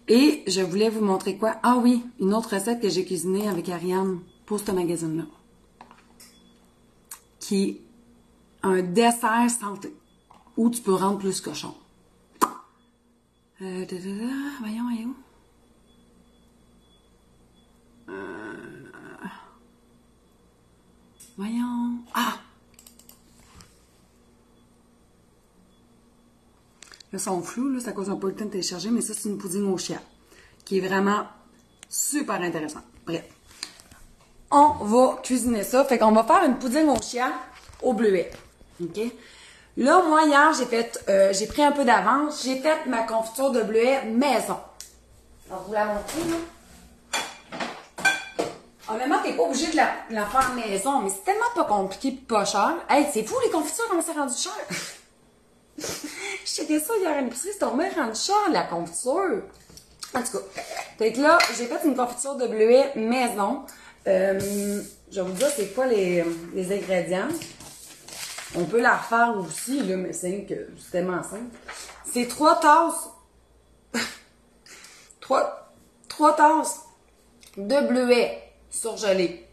Speaker 1: Et je voulais vous montrer quoi? Ah oui, une autre recette que j'ai cuisinée avec Ariane pour ce magazine-là. Qui est un dessert santé. Où tu peux rendre plus cochon. Voyons, elle est où? Voyons. Ah! Là, sont flous, là, c'est à cause d'un peu le temps de télécharger, mais ça, c'est une pouding au chia, qui est vraiment super intéressant. Bref. On va cuisiner ça. Fait qu'on va faire une pouding au chia au bleuet. OK? Là, moi, hier, j'ai pris un peu d'avance. J'ai fait ma confiture de bleuet maison. Alors, vous la montrer, là. Honnêtement, t'es pas obligé de la faire maison, mais c'est tellement pas compliqué et pas cher. Hey, c'est fou, les confitures, comment c'est rendu cher? Je checkais ça hier à l'épicerie, c'est tombé rendu cher, la confiture. En tout cas, fait que là, j'ai fait une confiture de bleuet maison. Je vais vous dire c'est quoi les ingrédients. On peut la refaire aussi, là, mais c'est tellement simple. C'est 3 tasses. 3 tasses de bleuet surgelé.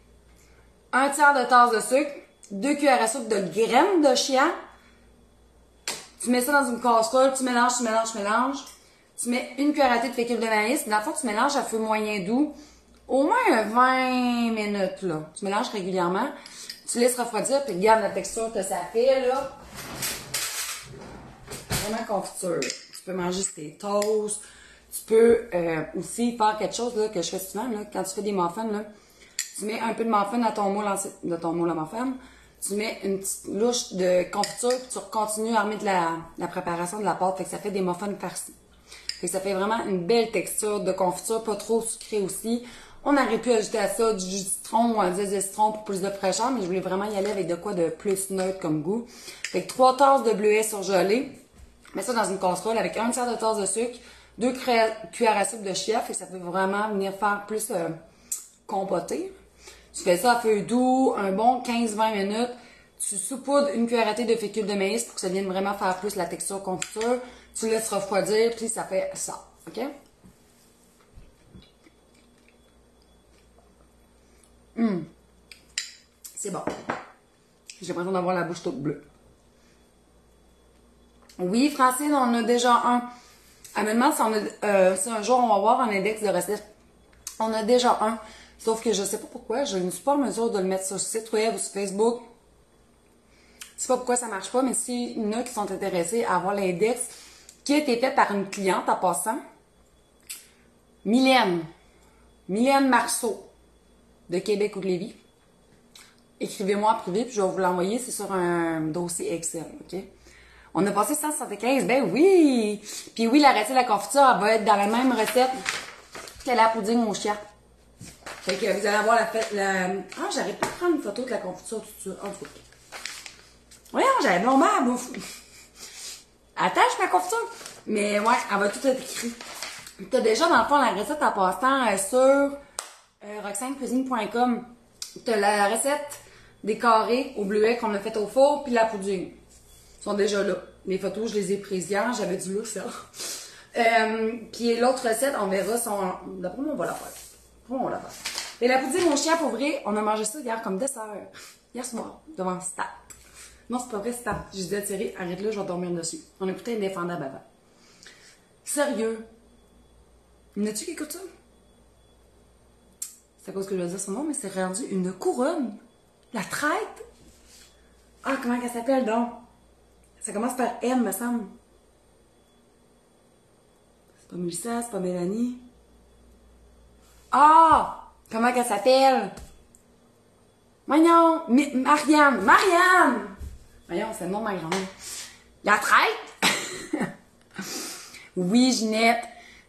Speaker 1: 1/3 de tasse de sucre. 2 cuillères à soupe de graines de chia. Tu mets ça dans une casserole, tu mélanges. Tu mets 1 cuillère à thé de fécule de maïs. Dans le fond, tu mélanges à feu moyen doux. Au moins 20 minutes, là. Tu mélanges régulièrement. Tu laisses refroidir, puis regarde la texture que ça fait, là. Vraiment confiture. Tu peux manger tes toasts. Tu peux aussi faire quelque chose là, que je fais souvent, là, quand tu fais des muffins, là. Tu mets un peu de muffin dans ton moule, à muffin. Tu mets une petite louche de confiture, puis tu continues à remettre la préparation de la pâte. Fait que ça fait des muffins farcis. Fait que ça fait vraiment une belle texture de confiture, pas trop sucré aussi. On aurait pu ajouter à ça du jus de citron ou un zeste de citron pour plus de fraîcheur, mais je voulais vraiment y aller avec de quoi de plus neutre comme goût. Fait que 3 tasses de bleuet surgelé. Mets ça dans une casserole avec 1/3 de tasse de sucre, 2 cuillères à soupe de chia. Fait que ça peut vraiment venir faire plus compoté. Tu fais ça à feu doux, un bon 15-20 minutes. Tu saupoudres 1 cuillère à thé de fécule de maïs pour que ça vienne vraiment faire plus la texture confiture. Tu laisses refroidir, puis ça fait ça. OK? C'est bon. J'ai l'impression d'avoir la bouche toute bleue. Oui, Francine, on en a déjà un. Elle me demande si un jour on va voir un index de recettes. On a déjà un. Sauf que je sais pas pourquoi, je ne suis pas en mesure de le mettre sur le site web ou sur Facebook. Je sais pas pourquoi ça marche pas, mais s'il y en a qui sont intéressés à avoir l'index qui a été fait par une cliente en passant, Mylène Marceau de Québec ou de Lévis, écrivez-moi en privé puis je vais vous l'envoyer, c'est sur un dossier Excel, OK? On a passé 175, ben oui! Puis oui, la recette de la confiture, elle va être dans la même recette que la pouding au chia. Fait que vous allez avoir Ah, j'arrête pas de prendre une photo de la confiture tout ça. En tout cas. Voyons, j'avais bon mal à bouffe. Attache ma confiture. Mais ouais, elle va tout être écrit. T'as déjà, dans le fond, la recette en passant sur roxanecuisine.com. T'as la recette des carrés au bleuet qu'on a fait au four, puis la pouding. Ils sont déjà là. Les photos, je les ai prises hier, j'avais du lousse, là. Puis l'autre recette, on verra, d'après moi, on va la faire. On va la faire. Et la pouding au chien, pour vrai, on a mangé ça hier comme dessert. Hier soir, devant Stat. Non, c'est pas vrai, Stat. J'ai dit à Thierry, arrête là, je vais dormir dessus. On écoutait Indéfendable avant. Sérieux? Y en a-tu qui écoute ça? C'est à cause que je vais dire son nom, mais c'est rendu une couronne. La traite? Ah, comment elle s'appelle donc? Ça commence par M, me semble. C'est pas Mélissa, c'est pas Mélanie. Ah! Comment qu'elle s'appelle? Voyons! Marianne! Marianne! Voyons, c'est le nom de ma grand-mère. La traite? Oui, Ginette.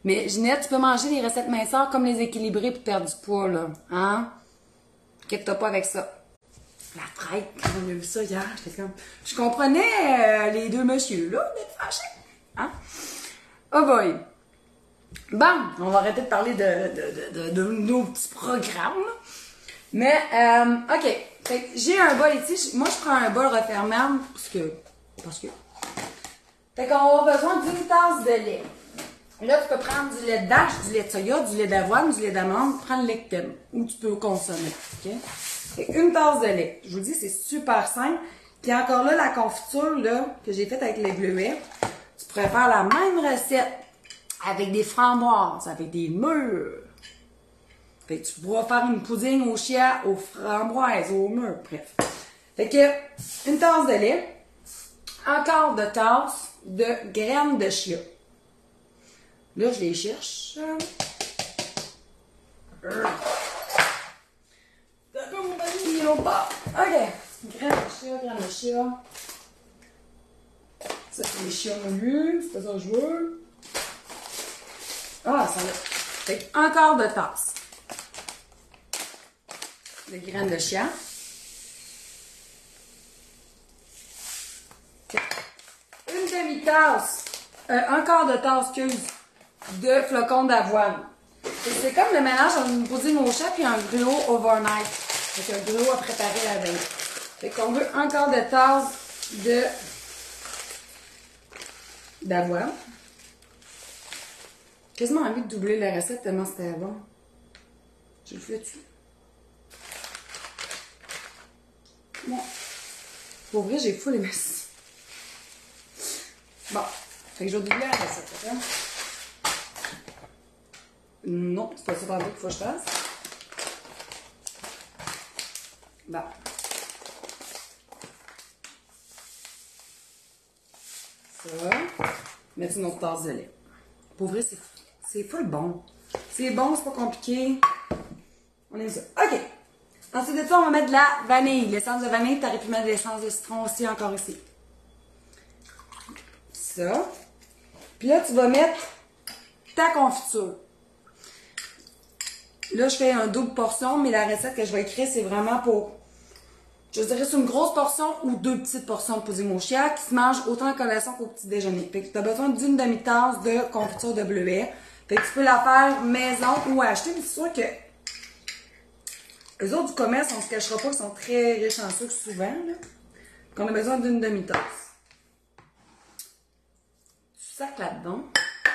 Speaker 1: Mais Ginette, tu peux manger des recettes minceurs comme les équilibrer pour perdre du poids, là. Hein? Inquiète-toi pas avec ça. La traite, quand on a vu ça hier, j'étais comme... Je comprenais les deux messieurs, là, d'être fâchés. Hein? Oh boy! Bon, on va arrêter de parler de nos petits programmes. Mais, OK. Fait que j'ai un bol ici. Moi, je prends un bol refermable parce que... Fait qu'on va avoir besoin d'une tasse de lait. Là, tu peux prendre du lait de vache, du lait de soya, du lait d'avoine, du lait d'amande. Prends le lait que t'aimes ou tu peux consommer. OK? Fait une tasse de lait. Je vous dis, c'est super simple. Puis encore là, la confiture là, que j'ai faite avec les bleuets, tu pourrais faire la même recette avec des framboises, avec des mûres. Fait que tu pourras faire une pouding au chia, aux framboises, aux mûres, bref. Fait que, une tasse de lait, un quart de tasse de graines de chia. Là, je les cherche. D'accord, mon ami, il est au bas. OK. Graines de chia. Ça, c'est les chia moulus. C'est pas ça que je veux. Ah, ça va. Fait un quart de tasse de graines de chia. Une demi-tasse, un quart de tasse, de flocons d'avoine. C'est comme le mélange entre une pouding au chat et un gruau overnight. Avec un gruau à préparer la veille. Fait qu'on veut un quart de tasse d'avoine. J'ai quasiment envie de doubler la recette tellement c'était bon. Je le fais dessus. Bon. Pour vrai, j'ai full aimé ça. Bon. Fait que je vais doubler la recette, ok? Non, c'est pas ça qu'il faut que je fasse. Bon. Ça. Mettre une autre tasse de lait. Pour vrai, c'est full bon. C'est bon, c'est pas compliqué. On aime ça. OK. Ensuite de ça, on va mettre de la vanille. L'essence de vanille, tu aurais pu mettre de l'essence de citron aussi, encore ici. Ça. Puis là, tu vas mettre ta confiture. Là, je fais un double portion, mais la recette que je vais écrire, c'est vraiment pour, je dirais, c'est une grosse portion ou deux petites portions de pudding au chia qui se mangent autant à collation qu'au petit déjeuner. Fait que tu as besoin d'une demi-tasse de confiture de bleuet. Fait que tu peux la faire maison ou acheter, mais c'est sûr que eux autres du commerce, on se cachera pas, ils sont très riches en sucre souvent, là. Donc on a besoin d'une demi-tasse. Tu sacs là-dedans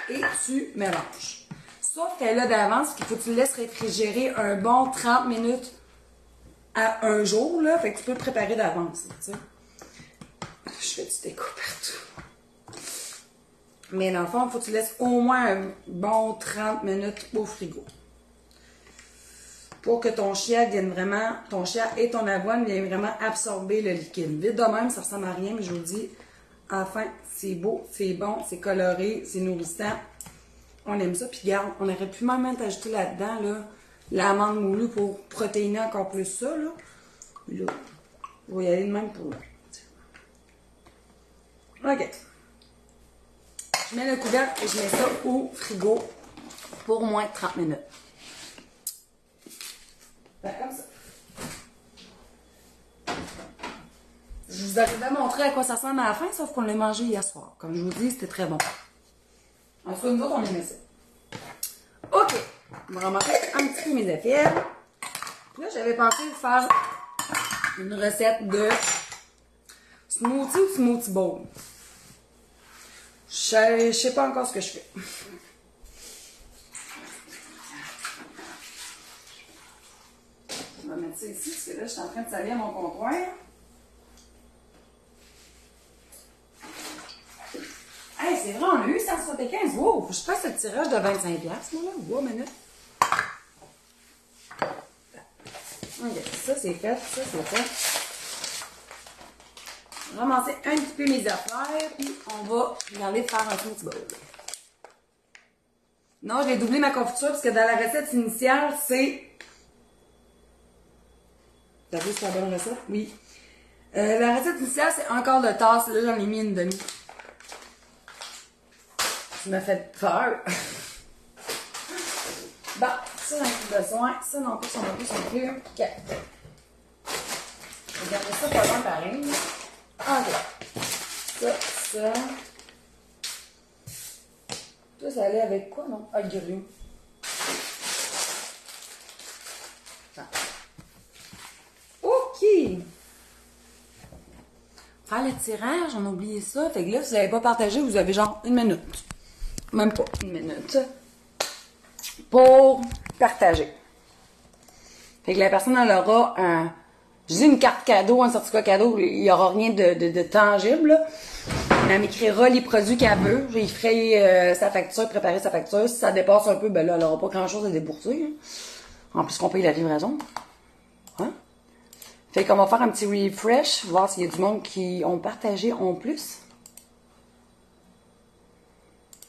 Speaker 1: et tu mélanges. Sauf qu'elle a d'avance qu'il faut que tu le laisses réfrigérer un bon 30 minutes à un jour, là. Fait que tu peux le préparer d'avance, tu sais. Je fais du déco partout. Mais dans le fond, il faut que tu laisses au moins un bon 30 minutes au frigo. Pour que ton chia et ton avoine viennent vraiment absorber le liquide. Vite de même, ça ressemble à rien, mais je vous le dis, enfin, c'est beau, c'est bon, c'est coloré, c'est nourrissant. On aime ça. Puis regarde, on aurait pu même ajouter là-dedans, là, l'amande moulue pour protéiner encore plus ça, là. Mais là, on va y aller de même pour là. OK. Je mets le couvercle et je mets ça au frigo pour au moins 30 minutes. vous arrive à montrer à quoi ça ressemble à la fin, sauf qu'on l'a mangé hier soir. Comme je vous dis, c'était très bon. En tout cas, nous autres, on aimait ça. OK. On va ramasser un petit peu mes affaires. Là, j'avais pensé faire une recette de smoothie ou smoothie bowl. Je sais pas encore ce que je fais. Je vais mettre ça ici, parce que là, je suis en train de salir mon comptoir. Hey, c'est vrai, on a eu 175. Wow, faut que je fasse le tirage de 25$, moi, là. Wow, minute. OK, ça, c'est fait. Ça, c'est fait. Je vais ramasser un petit peu mes affaires, puis on va regarder faire un smoothie bowl. Non, j'ai doublé ma confiture, parce que dans la recette initiale, c'est... T'as vu, c'est la bonne recette? Oui. La recette initiale, c'est un quart de tasse. Là, j'en ai mis une demi. Tu m'as fait peur. Bon, ça, j'en ai plus besoin. Ça, non plus, ça non plus, ça non plus. OK. Regardez ça pas loin pareil. OK. Ça. Ça allait avec quoi, non? Ah, grue. OK. Faire le tirage, on a oublié ça. Fait que là, si vous n'avez pas partagé, vous avez genre 1 minute. Même pas 1 minute. Pour partager. Fait que la personne, elle aura un... Je dis une carte cadeau, un certificat cadeau, il n'y aura rien de tangible, là. Elle m'écrira les produits qu'elle veut. Je lui ferai sa facture, préparer sa facture. Si ça dépasse un peu, ben là, elle n'aura pas grand-chose à débourser. Hein. En plus qu'on paye la livraison. Hein? Fait qu'on va faire un petit refresh, voir s'il y a du monde qui ont partagé en plus.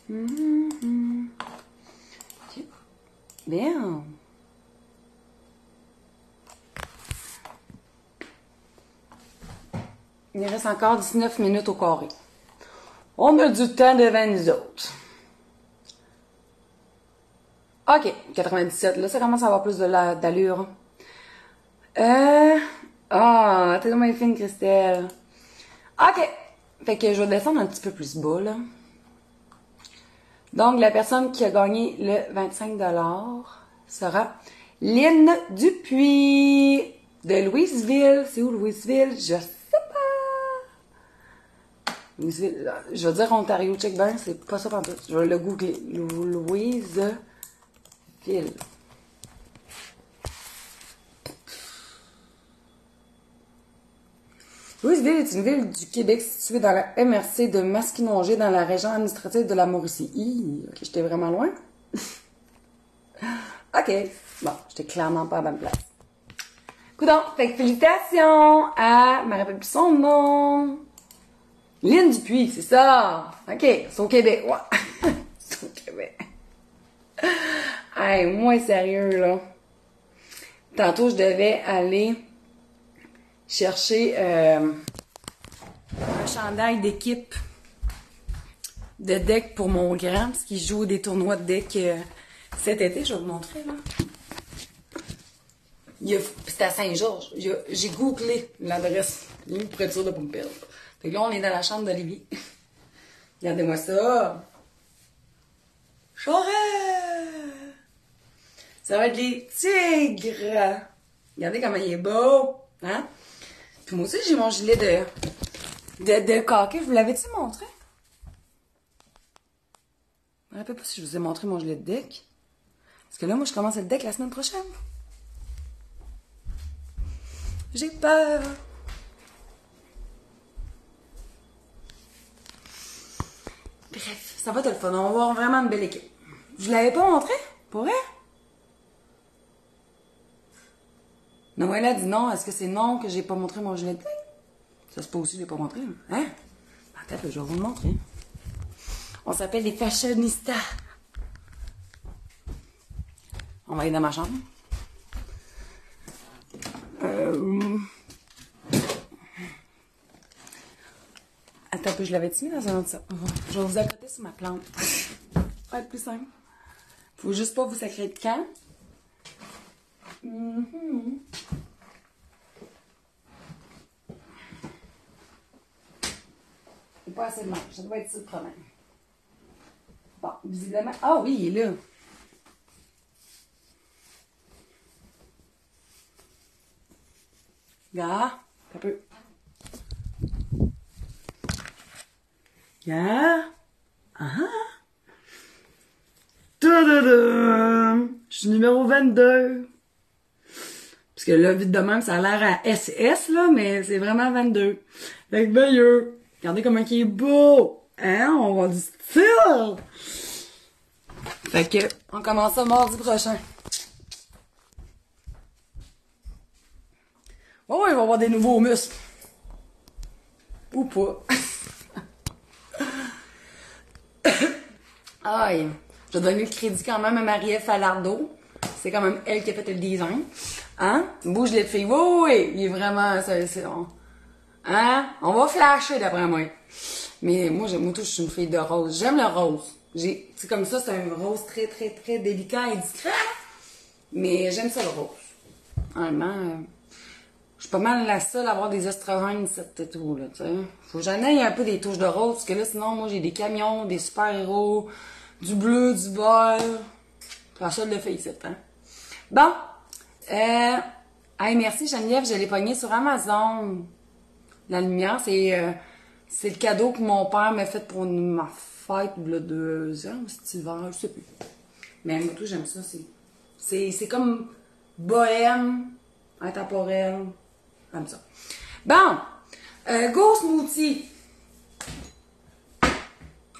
Speaker 1: Okay. Bien. Il reste encore 19 minutes au carré. On a du temps devant nous autres. OK, 97. Là, ça commence à avoir plus d'allure. T'es dans ma fine, Christelle. OK. Fait que je vais descendre un petit peu plus bas, là. Donc, la personne qui a gagné le 25$ sera Lynn Dupuis de Louisville. C'est où, Louisville? Je sais pas. Louisville, je vais dire Ontario, check bien, c'est pas ça pantoute. Je vais le googler. Louisville. Louisville est une ville du Québec située dans la MRC de Masquinongé, dans la région administrative de la Mauricie. Ok, j'étais vraiment loin. OK. Bon, j'étais clairement pas à la bonne place. Coudon, fait que félicitations à... Je me rappelle plus son nom. Lynn Dupuis, c'est ça. OK, c'est au Québec. Ouais. C'est au Québec. Hey, moins sérieux, là. Tantôt, je devais aller chercher un chandail d'équipe de deck pour mon grand, parce qu'il joue des tournois de deck cet été. Je vais vous montrer, là. C'était à Saint-Georges. J'ai googlé l'adresse. Il est pour être sûr de ne pas me perdre. Fait que là, on est dans la chambre d'Olivier. Regardez-moi ça. Charest! Ça va être les tigres. Regardez comment il est beau. Hein? Puis moi aussi, j'ai mon gilet de caquet. Je vous l'avais-tu montré? Je me rappelle pas si je vous ai montré mon gilet de deck. Parce que là, moi, je commence le deck la semaine prochaine. J'ai peur. Bref, ça va être le fun. On va avoir vraiment une belle équipe. Je vous l'avais pas montré? Pour vrai? Noël a dit non. Est-ce que c'est non que j'ai pas montré mon gilet de deck? Ça se peut aussi que je l'ai pas montré. Hein? Peut-être que je vais vous le montrer. On s'appelle les fashionistas. On va aller dans ma chambre. Attends un peu, je l'avais-tu mis dans un autre ça? Je vais vous accoter sur ma plante. Ça va être plus simple. Faut juste pas vous sacrer de camp. pas assez de linge. Ça doit être ça le problème. Bon, visiblement... Ah oui, il est là. Regarde, un peu. Regarde. Ah ah. Tadadam! Je suis numéro 22. Parce que là, vite de même, ça a l'air à SS, là, mais c'est vraiment 22. Fait que veilleux. Regardez comment il est beau. Hein? On va du style. Fait que, on commence ça mardi prochain. Oh, il va y avoir des nouveaux muscles. Ou pas. Aïe. Je vais donner le crédit quand même à Marie-Ève Falardeau. C'est quand même elle qui a fait le design. Hein? Bouge les filles. Oui, oui, oui. Il est vraiment... Hein? On va flasher d'après moi. Mais moi, je suis une fille de rose. J'aime le rose. C'est comme ça, c'est un rose très, très, très délicat et discret. Mais j'aime ça le rose. Honnêtement, je suis pas mal la seule à avoir des estrogènes, cette tout, là, tu sais. Faut que j'en aille un peu des touches de rose, parce que là, sinon, moi, j'ai des camions, des super-héros, du bleu, du vert. La seule le fait ici, hein. Bon. Hey, merci, Geneviève, je l'ai pogné sur Amazon. La lumière, c'est le cadeau que mon père m'a fait pour ma fête, il y a 2 ans, cet hiver, je sais plus. Mais moi, tout, j'aime ça, c'est comme bohème, intemporel, comme ça. Bon, go smoothie.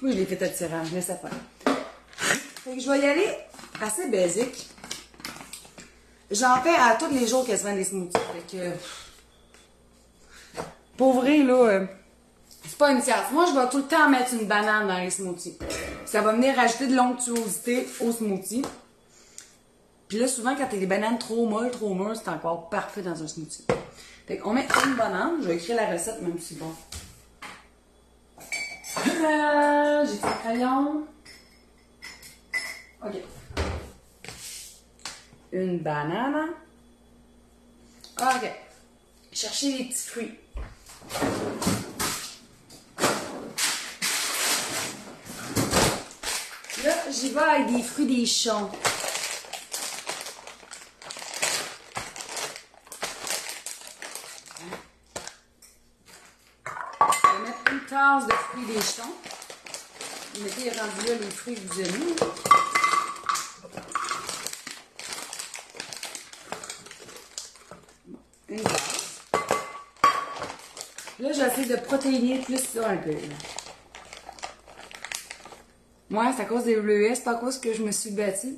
Speaker 1: Oui, je l'ai fait attirant, je laisse ça faire. Fait que je vais y aller assez basique. J'en fais à tous les jours quasiment des smoothies. Fait que, pour vrai, là, c'est pas une science. Moi, je vais tout le temps mettre une banane dans les smoothies. Ça va venir rajouter de l'onctuosité au smoothie. Puis là, souvent, quand t'as des bananes trop molles, c'est encore parfait dans un smoothie. Fait qu'on met une banane. Je vais écrire la recette, même si bon. J'ai fait le crayon. OK. Une banane. OK. Chercher les petits fruits. Là, j'y vais avec des fruits des champs. Je vais mettre une tasse de fruits des champs. Vous mettez rendu là les fruits que vous aimez. Une tasse. Là, j'essaie de protéiner plus ça un peu. Là. Moi, c'est à cause des bleuets, c'est pas à cause que je me suis battue.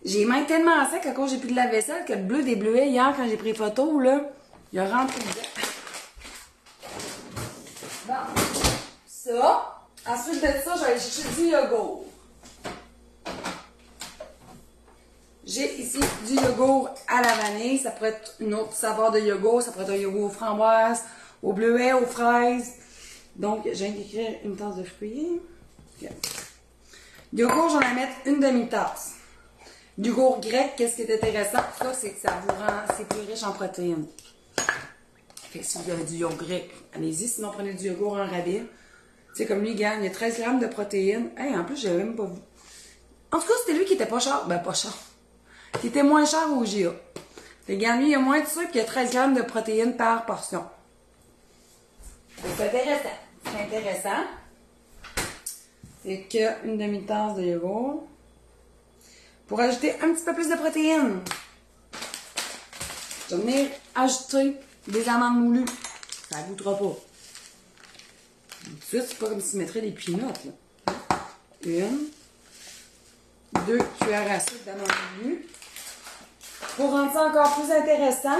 Speaker 1: J'ai les mains tellement sec à cause j'ai plus de la vaisselle que le bleu des bleuets, hier, quand j'ai pris photo, là, il a rentré dedans. Bon. Ça. Ensuite de ça, je vais aller chercher du yogourt. J'ai ici du yogourt à la vanille. Ça pourrait être une autre saveur de yogourt. Ça pourrait être un yogourt aux framboises, aux bleuets, aux fraises. Donc, je viens d'écrire une tasse de fruits. Okay. Yogourt, j'en vais mettre une demi-tasse. Yogourt grec, qu'est-ce qui est intéressant? Ça, c'est que ça vous rend, c'est plus riche en protéines. Fait que si vous avez du yogourt grec, allez-y. Sinon, prenez du yogourt en rabais. Tu sais, comme lui, gagne, il y a 13 grammes de protéines. Hey, en plus, je l'avais même pas vu. En tout cas, c'était lui qui était pas cher. Ben, pas cher. Qui était moins cher au GA. Fait que, lui, il y a moins de sucre, il y a 13 grammes de protéines par portion. C'est intéressant. C'est intéressant. C'est qu'une demi-tasse de yogourt. Pour ajouter un petit peu plus de protéines, je vais venir ajouter des amandes moulues. Ça ne goûtera pas. Ça, c'est pas comme si tu mettrais des peanuts, là. 1, 2 cuillères à soupe d'amandes moulues. Pour rendre ça encore plus intéressant,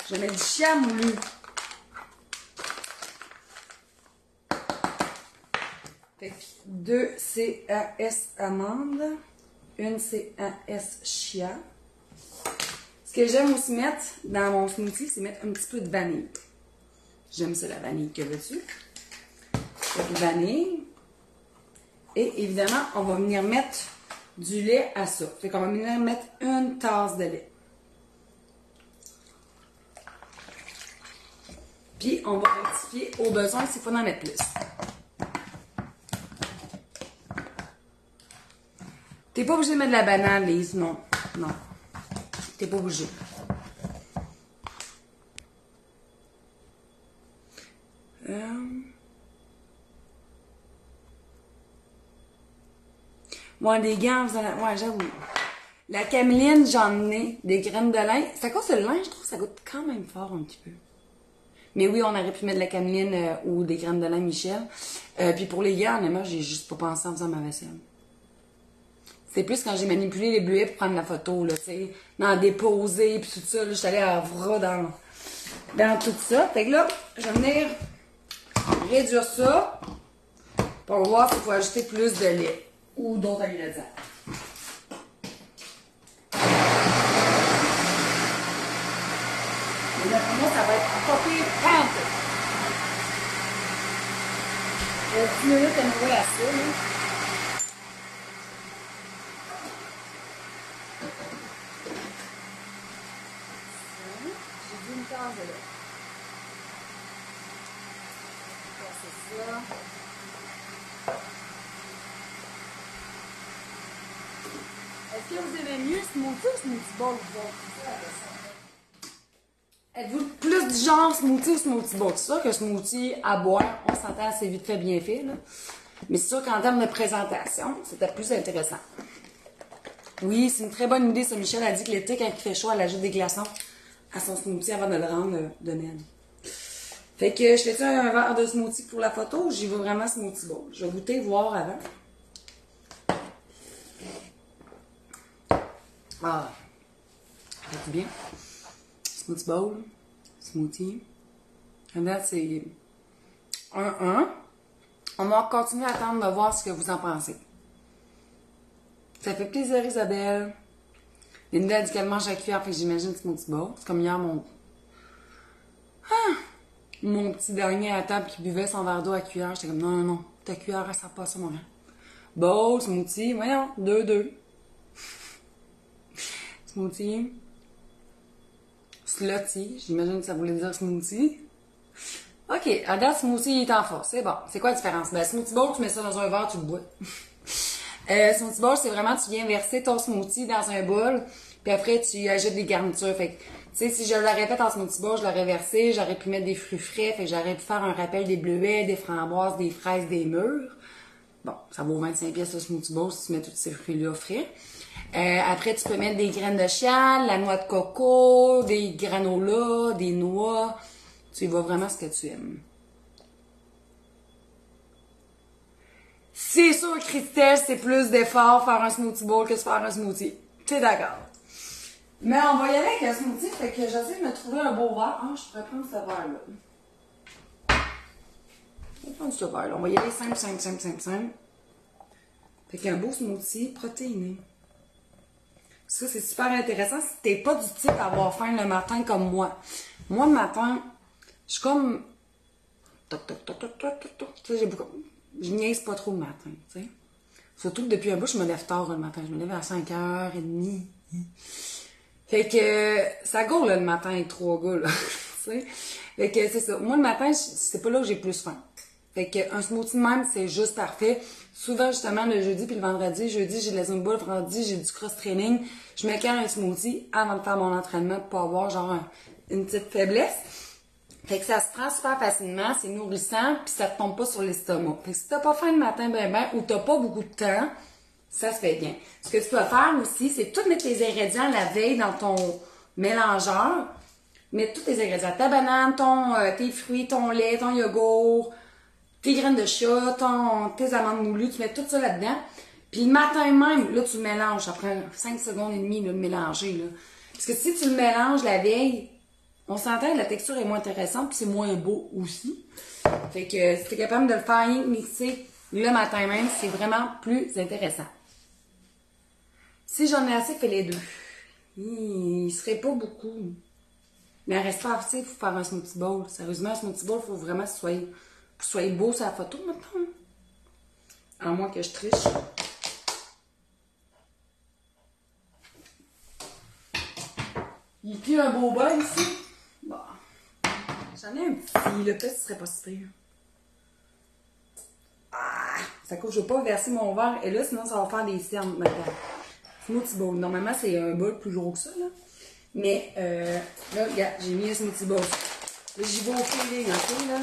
Speaker 1: je vais mettre du chia moulu. Fait que 2 CAS amandes, 1 CAS chia. Ce que j'aime aussi mettre dans mon smoothie, c'est mettre un petit peu de vanille. J'aime ça, la vanille. Que veux-tu? Fait que vanille. Et évidemment, on va venir mettre du lait à ça. Fait qu'on va venir mettre une tasse de lait. Puis on va rectifier au besoin s'il faut en mettre plus. T'es pas obligé de mettre de la banane, Lise, non. Non. T'es pas obligé. Moi, des gants, vous allez... Ouais, j'avoue. La cameline, j'en ai. Des graines de lin. C'est à cause de le lin, je trouve que ça goûte quand même fort un petit peu. Mais oui, on aurait pu mettre de la cameline ou des graines de lin Michel. Puis pour les gants, honnêtement, j'ai juste pas pensé en faisant ma vaisselle. C'est plus quand j'ai manipulé les bleuets pour prendre la photo, là, tu sais, dans déposer, puis tout ça, là, je suis allée à Avra dans tout ça. Fait que là, je vais venir réduire ça pour voir s'il faut ajouter plus de lait ou d'autres ingrédients. Et là, pour moi, ça va être pas pire pente. 10 minutes à nouer à ça, là. J'ai vu une tasse de lait. C'est ça. Est-ce que vous aimez mieux smoothie ou smoothie bowl? Êtes-vous plus du genre smoothie ou smoothie bowl? C'est sûr que smoothie à boire, on s'entend, assez vite fait, bien fait, là. Mais c'est sûr qu'en termes de présentation, c'était plus intéressant. Oui, c'est une très bonne idée, ça. Michel a dit que l'été, quand il fait chaud, elle ajoute des glaçons à son smoothie avant de le rendre de même. Fait que je fais-tu un verre de smoothie pour la photo ou j'y vais vraiment smoothie bowl? Je vais goûter, voir avant. Ah, ça fait bien. Smoothie bowl, smoothie. Et là, c'est 1-1. On va continuer à attendre de voir ce que vous en pensez. Ça fait plaisir, Isabelle. Linda a dit qu'elle mange à cuillère, fait que j'imagine smoothie bowl. C'est comme hier, mon petit dernier à table qui buvait son verre d'eau à cuillère. J'étais comme, non, non, non, ta cuillère, elle sert pas à ça, mon gars. Bowl, smoothie, voyons, 2-2. Smoothie. Slotty, j'imagine que ça voulait dire smoothie. OK, à date, smoothie est en force, c'est bon. C'est quoi la différence? Ben, smoothie bowl, tu mets ça dans un verre, tu le bois. Smoothie bowl, c'est vraiment, tu viens verser ton smoothie dans un bol, puis après, tu ajoutes des garnitures. Fait que, tu sais, si je l'aurais fait en smoothie bowl, je l'aurais versé, j'aurais pu mettre des fruits frais, fait que j'aurais pu faire un rappel des bleuets, des framboises, des fraises, des mûres. Bon, ça vaut 25 pièces le smoothie bowl si tu mets tous ces fruits-là frais. Après, tu peux mettre des graines de chial, la noix de coco, des granolas, des noix. Tu y vas vraiment ce que tu aimes. C'est sûr, Christelle, c'est plus d'effort faire un smoothie bowl que de faire un smoothie. T'es d'accord? Mais on va y aller avec le smoothie, fait que j'essaie de me trouver un beau verre. Ah, je pourrais prendre ce verre-là. Je vais prendre ce verre-là. On va y aller simple. Fait qu'un beau smoothie protéiné. Ça, c'est super intéressant si t'es pas du type à avoir faim le matin comme moi. Moi, le matin, je suis comme... Toc. Tu sais, je niaise pas trop le matin, tu sais. Surtout que depuis un bout, je me lève tard le matin. Je me lève à 5h30. Fait que ça gourre, là, le matin avec 3 gars, là. Tu sais. Fait que c'est ça. Moi, le matin, c'est pas là que j'ai plus faim. Fait qu'un smoothie de même, c'est juste parfait. Souvent, justement, le jeudi puis le vendredi, jeudi, j'ai de la zumba, le vendredi, j'ai du cross-training. Je me cale un smoothie avant de faire mon entraînement pour pas avoir, genre, une petite faiblesse. Fait que ça se prend super facilement, c'est nourrissant, puis ça te tombe pas sur l'estomac. Fait que si t'as pas faim le matin ou t'as pas beaucoup de temps, ça se fait bien. Ce que tu peux faire aussi, c'est tout mettre tes ingrédients la veille dans ton mélangeur. Mettre tous tes ingrédients. Ta banane, tes fruits, ton lait, ton yogourt, tes graines de chat, tes amandes moulues, tu mets tout ça là-dedans. Puis le matin même, là, tu le mélanges. Ça prend 5 secondes et demie là, de mélanger. Là. Parce que si tu le mélanges la veille, on s'entend que la texture est moins intéressante, puis c'est moins beau aussi. Fait que si tu es capable de le faire mixer le matin même, c'est vraiment plus intéressant. Si j'en ai assez, fais les deux. Il serait pas beaucoup. Mais il reste pas assez pour faire un smoothie bowl. Sérieusement, un smoothie bowl, il faut vraiment que vous soyez beau sur la photo maintenant. À moins que je triche. Il y a plus un beau bol ici. Bon. J'en ai un petit, là, peut-être ce serait pas si pire. Ah! Ça cause, je vais pas verser mon verre, et là, sinon, ça va faire des cernes, maintenant. Smoothie bowl. Normalement, c'est un bol plus gros que ça, là. Mais, là, regarde, j'ai mis un smoothie bowl. Là, j'y vais au feeling, ok, là.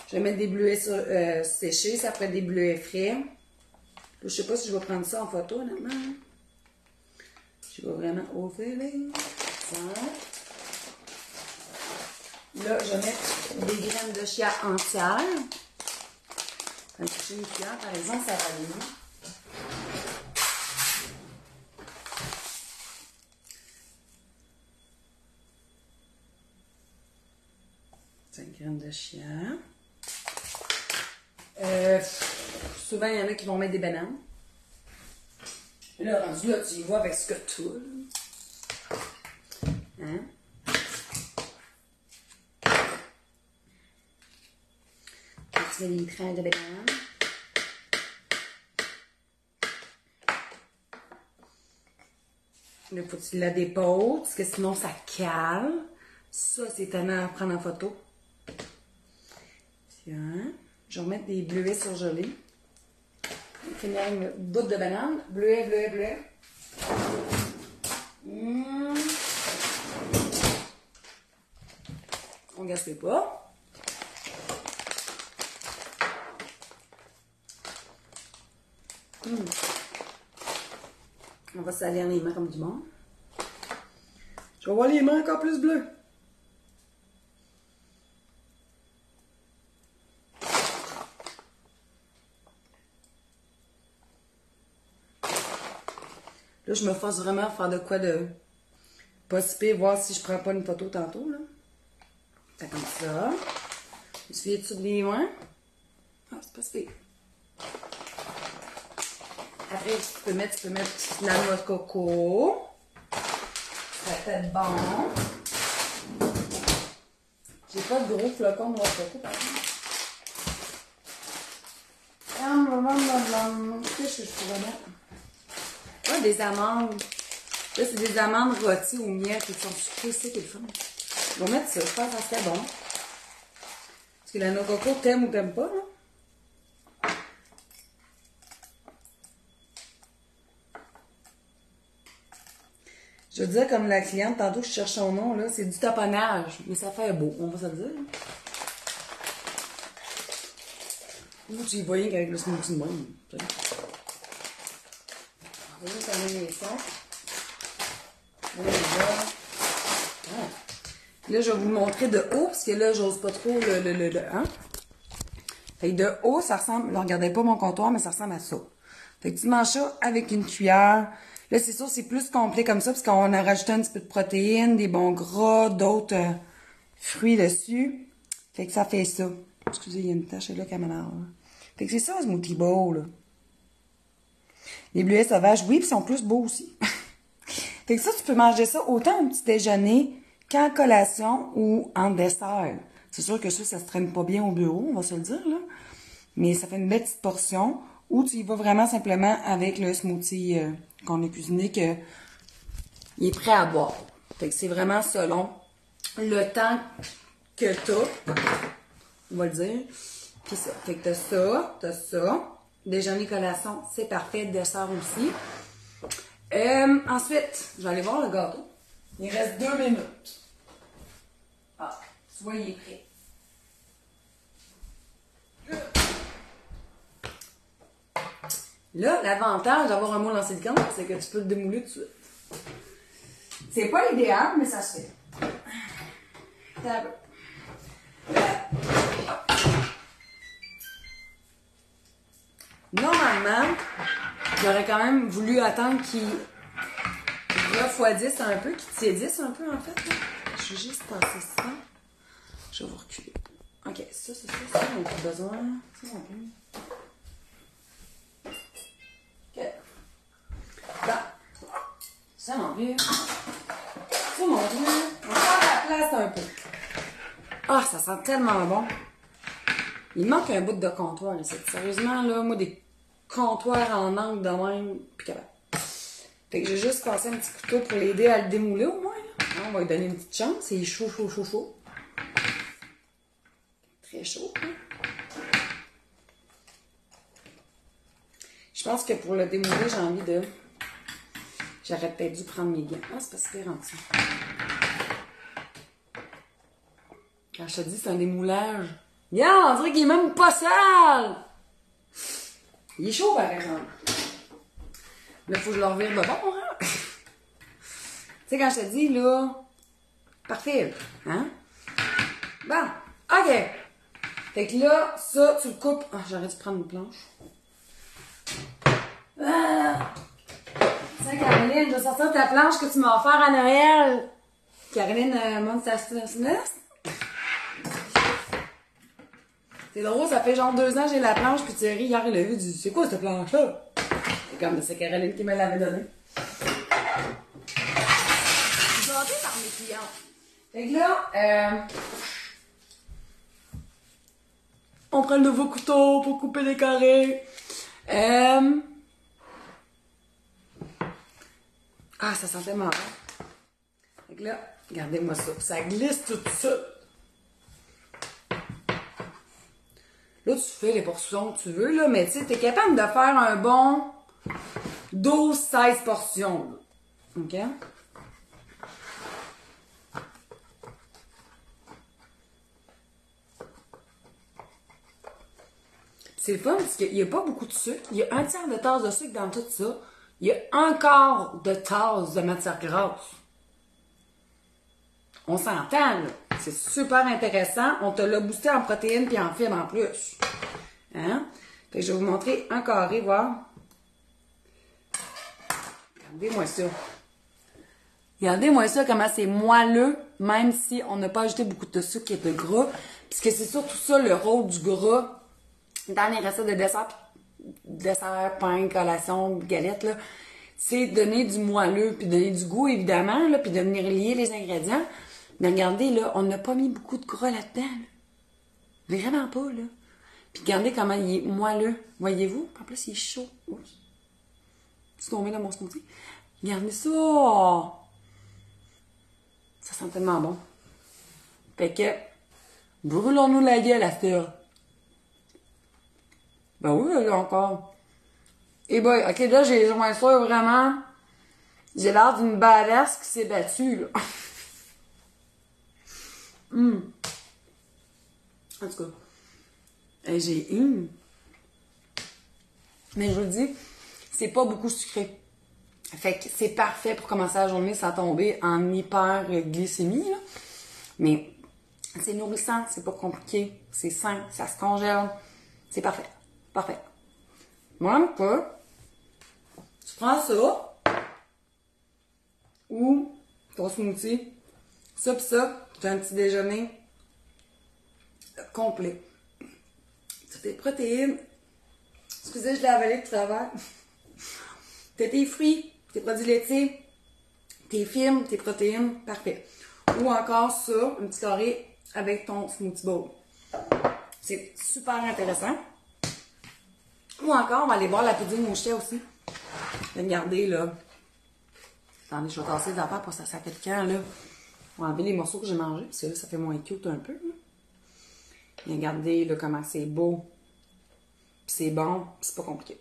Speaker 1: Je vais mettre des bleuets séchés, ça ferait des bleuets frais. Là, je sais pas si je vais prendre ça en photo, honnêtement. Je vais vraiment au feeling. Ça. Là, je vais mettre des graines de chia entières. Un toucher une cuillère, par exemple, ça va aller. 5 graines de chia. Souvent, il y en a qui vont mettre des bananes. Et là, rendu là, tu y vas avec ce que tu as. Hein? Tu mets des tranches de bananes. Là, faut que tu la déposes, parce que sinon, ça cale. Ça, c'est étonnant à prendre en photo. Tiens. Je vais remettre des bleuets surgelés. Une bout de banane. Bleuet. On ne gaspille pas. On va salir les mains comme du monde. Je vais avoir les mains encore plus bleues. Là, je me force vraiment à faire de quoi de pas si pire, voir si je prends pas une photo tantôt, là. Fait comme ça. Essuyez dessus les mains. Ah, c'est pas si pire. Après, tu peux mettre la noix de coco. Ça peut être bon. J'ai pas de gros flocons de noix de coco, par exemple. Qu'est-ce que je pourrais mettre? Ah, des amandes. Là, c'est des amandes rôties au miel qui sont sucrées, c'est qui est le fun. On va mettre ça, je pense que ça serait bon. Parce que la noix de coco, t'aimes ou t'aimes pas, là? Je veux dire, comme la cliente, tantôt je cherche son nom, là, c'est du taponnage. Mais ça fait beau, on va se le dire. Ou tu y voyais qu'avec le smoothie de même. On va juste amener les sacs. Là, je vais vous montrer de haut, parce que là, j'ose pas trop le hein? Fait que de haut, ça ressemble, là, regardez pas mon comptoir, mais ça ressemble à ça. Fait que tu manges ça avec une cuillère. Là, c'est sûr, c'est plus complet comme ça, parce qu'on a rajouté un petit peu de protéines, des bons gras, d'autres fruits dessus. Fait que ça fait ça. Excusez, il y a une tache là, camarade. Fait que c'est ça, un smoothie bowl, là. Les bleuets sauvages, oui, puis ils sont plus beaux aussi. Fait que ça, tu peux manger ça autant en petit déjeuner qu'en collation ou en dessert. C'est sûr que ça se traîne pas bien au bureau, on va se le dire, là. Mais ça fait une belle petite portion. Ou tu y vas vraiment simplement avec le smoothie qu'on a cuisiné, que il est prêt à boire. Fait que c'est vraiment selon le temps que t'as. On va le dire. Puis ça. Fait que t'as ça. Déjeuner, collation, c'est parfait. Dessert aussi. Ensuite, je vais aller voir le gâteau. Il reste 2 minutes. Ah, tu vois, il est prêt. Là, l'avantage d'avoir un moule en silicone, c'est que tu peux le démouler tout de suite. C'est pas l'idéal, mais ça se fait. Normalement, j'aurais quand même voulu attendre qu'il refroidisse un peu, qu'il tiédisse un peu en fait. Là. Je vais juste passer ça. Je vais vous reculer. Ok, ça, on a plus besoin. Ça non plus. Ok. Bon. Ça non plus. Ça mon Dieu. On va faire la place un peu. Ah, ça sent tellement bon. Il manque un bout de comptoir ici. Sérieusement, là, moi, des comptoirs en angle de même, puis capable. Fait que j'ai juste passé un petit couteau pour l'aider à le démouler au moins. Là. On va lui donner une petite chance. C'est chaud. Très chaud. Hein? Je pense que pour le démouler, j'ai envie de... J'aurais peut-être dû prendre mes gants. Ah, c'est pas super rendu. Quand je te dis c'est un démoulage. Regarde, on dirait qu'il est même pas sale! Il est chaud, par exemple. Là, il faut que je le revire de bord, hein? Tu sais, quand je te dis, là... Parfait, hein? Bon, OK. Fait que là, ça, tu le coupes... Ah, j'aurais dû prendre une planche. Ah! Tiens, Caroline, je vais sortir ta planche que tu m'as offert à Noël. Caroline monte sa smith. C'est drôle, ça fait genre 2 ans que j'ai la planche, puis Thierry, hier, il a vu, il dit, c'est quoi cette planche-là? C'est comme, c'est Caroline qui me l'avait donnée. Je suis gâtée par mes clients. Fait que là, on prend le nouveau couteau pour couper les carrés. Ah, ça sentait marrant. Fait que là, regardez-moi ça. Ça glisse tout ça. Là, tu fais les portions que tu veux, là, mais tu sais, t'es capable de faire un bon 12-16 portions, là. OK? C'est le fun parce qu'il n'y a pas beaucoup de sucre. Il y a 1/3 de tasse de sucre dans tout ça. Il y a 1/4 de tasse de matière grasse. On s'entend, là. C'est super intéressant. On te l'a boosté en protéines puis en fibres en plus. Hein? Fait que je vais vous montrer un carré, voir. Regardez-moi ça. Regardez-moi ça, comment c'est moelleux, même si on n'a pas ajouté beaucoup de sucre et de gras. Puisque c'est surtout ça le rôle du gras dans les recettes de dessert, pain, collation, galette, là. C'est donner du moelleux, puis donner du goût, évidemment, là, puis de venir lier les ingrédients. Mais regardez, là, on n'a pas mis beaucoup de gras là-dedans, là. Vraiment pas, là. Puis regardez comment il est moelleux. Voyez-vous? En plus, il est chaud. Oups. C'est tombé dans mon smoothie. Regardez ça! Ça sent tellement bon. Fait que, brûlons-nous la gueule à ça. Ben oui, là encore. Et boy, ok, là, j'ai joint ça vraiment. J'ai l'air d'une badass qui s'est battue, là. En tout cas, j'ai une. Mais je vous le dis, c'est pas beaucoup sucré. Fait que c'est parfait pour commencer la journée sans tomber en hyperglycémie, là. Mais c'est nourrissant, c'est pas compliqué, c'est sain, ça se congèle. C'est parfait. Parfait. Moi, quoi? Tu prends ça, ou ton smoothie, ça pis ça, tu as un petit déjeuner complet. Tu as tes protéines, excusez, je l'ai avalé de travers. Tu as tes fruits, tes produits laitiers, tes fibres, tes protéines, parfait. Ou encore ça, un petit carré avec ton smoothie bowl. C'est super intéressant. Ou encore, on va aller voir la pudding au chien aussi. Regardez, là. Attendez, je vais tasser les affaires pour ça fait de camp, là. On va enlever les morceaux que j'ai mangés, parce que là, ça fait moins cute un peu. Là. Regardez, là, comment c'est beau. Puis c'est bon, puis c'est pas compliqué.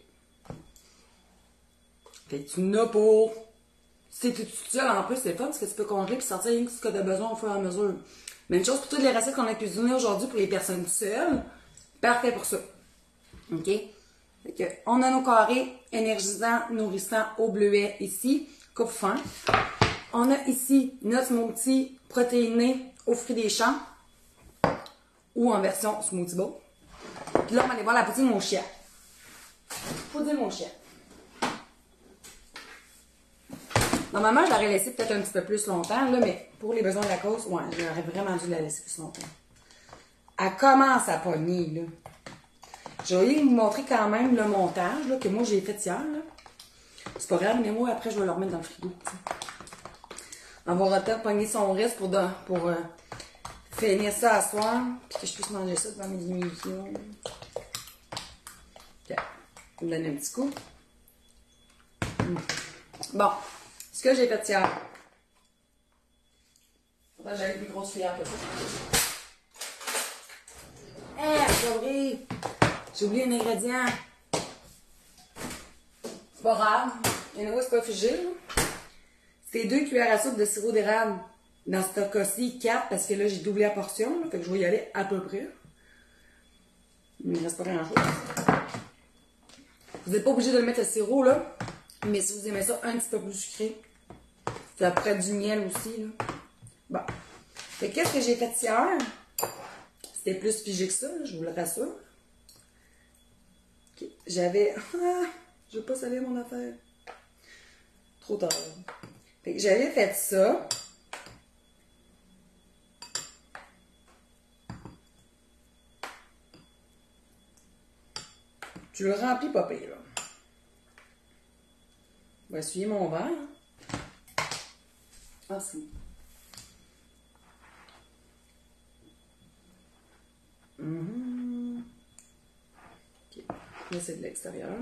Speaker 1: Fait que tu n'as pour... Si t'es tout seul, en plus, c'est fun, parce que tu peux congeler puis sortir ce que tu as besoin au fur et à mesure. Même chose pour toutes les recettes qu'on a cuisinées aujourd'hui pour les personnes seules. Parfait pour ça. OK? Fait que, on a nos carrés énergisants, nourrissants au bleuet ici, coupe fin. On a ici notre smoothie protéiné aux fruits des champs ou en version smoothie bowl. Puis là, on va aller voir la poutine mon chien. Poutine mon chien. Normalement, je l'aurais laissé peut-être un petit peu plus longtemps, là, mais pour les besoins de la cause, ouais, j'aurais vraiment dû la laisser plus longtemps. Elle commence à pogner, là. Je vais vous montrer quand même le montage là, que moi j'ai fait hier. C'est pas grave, mais moi après je vais le remettre dans le frigo. T'sais. On va peut-être pogner son reste pour finir ça à soir. Puis que je puisse manger ça devant mes émissions. Ok. Je vais me donner un petit coup. Bon. Ce que j'ai fait hier. J'avais des grosses cuillères que ça. c'est pas vrai. J'ai oublié un ingrédient. C'est pas grave. Anyway, c'est pas figé, là. C'est 2 cuillères à soupe de sirop d'érable. Dans ce cas-ci, 4, parce que là, j'ai doublé la portion. Là, fait que je vais y aller à peu près. Il ne reste pas grand-chose. Vous n'êtes pas obligé de le mettre le sirop, là. Mais si vous aimez ça un petit peu plus sucré, ça pourrait être du miel aussi, là. Bon. Fait qu'est-ce que j'ai fait hier? C'était plus figé que ça, là, je vous le rassure. Okay. J'avais... Ah, je veux pas salir mon affaire. Trop tard. Fait que j'avais fait ça. Tu le remplis pas pire, là. Je vais essuyer mon verre. Ah, c'est... OK. Là, c'est de l'extérieur.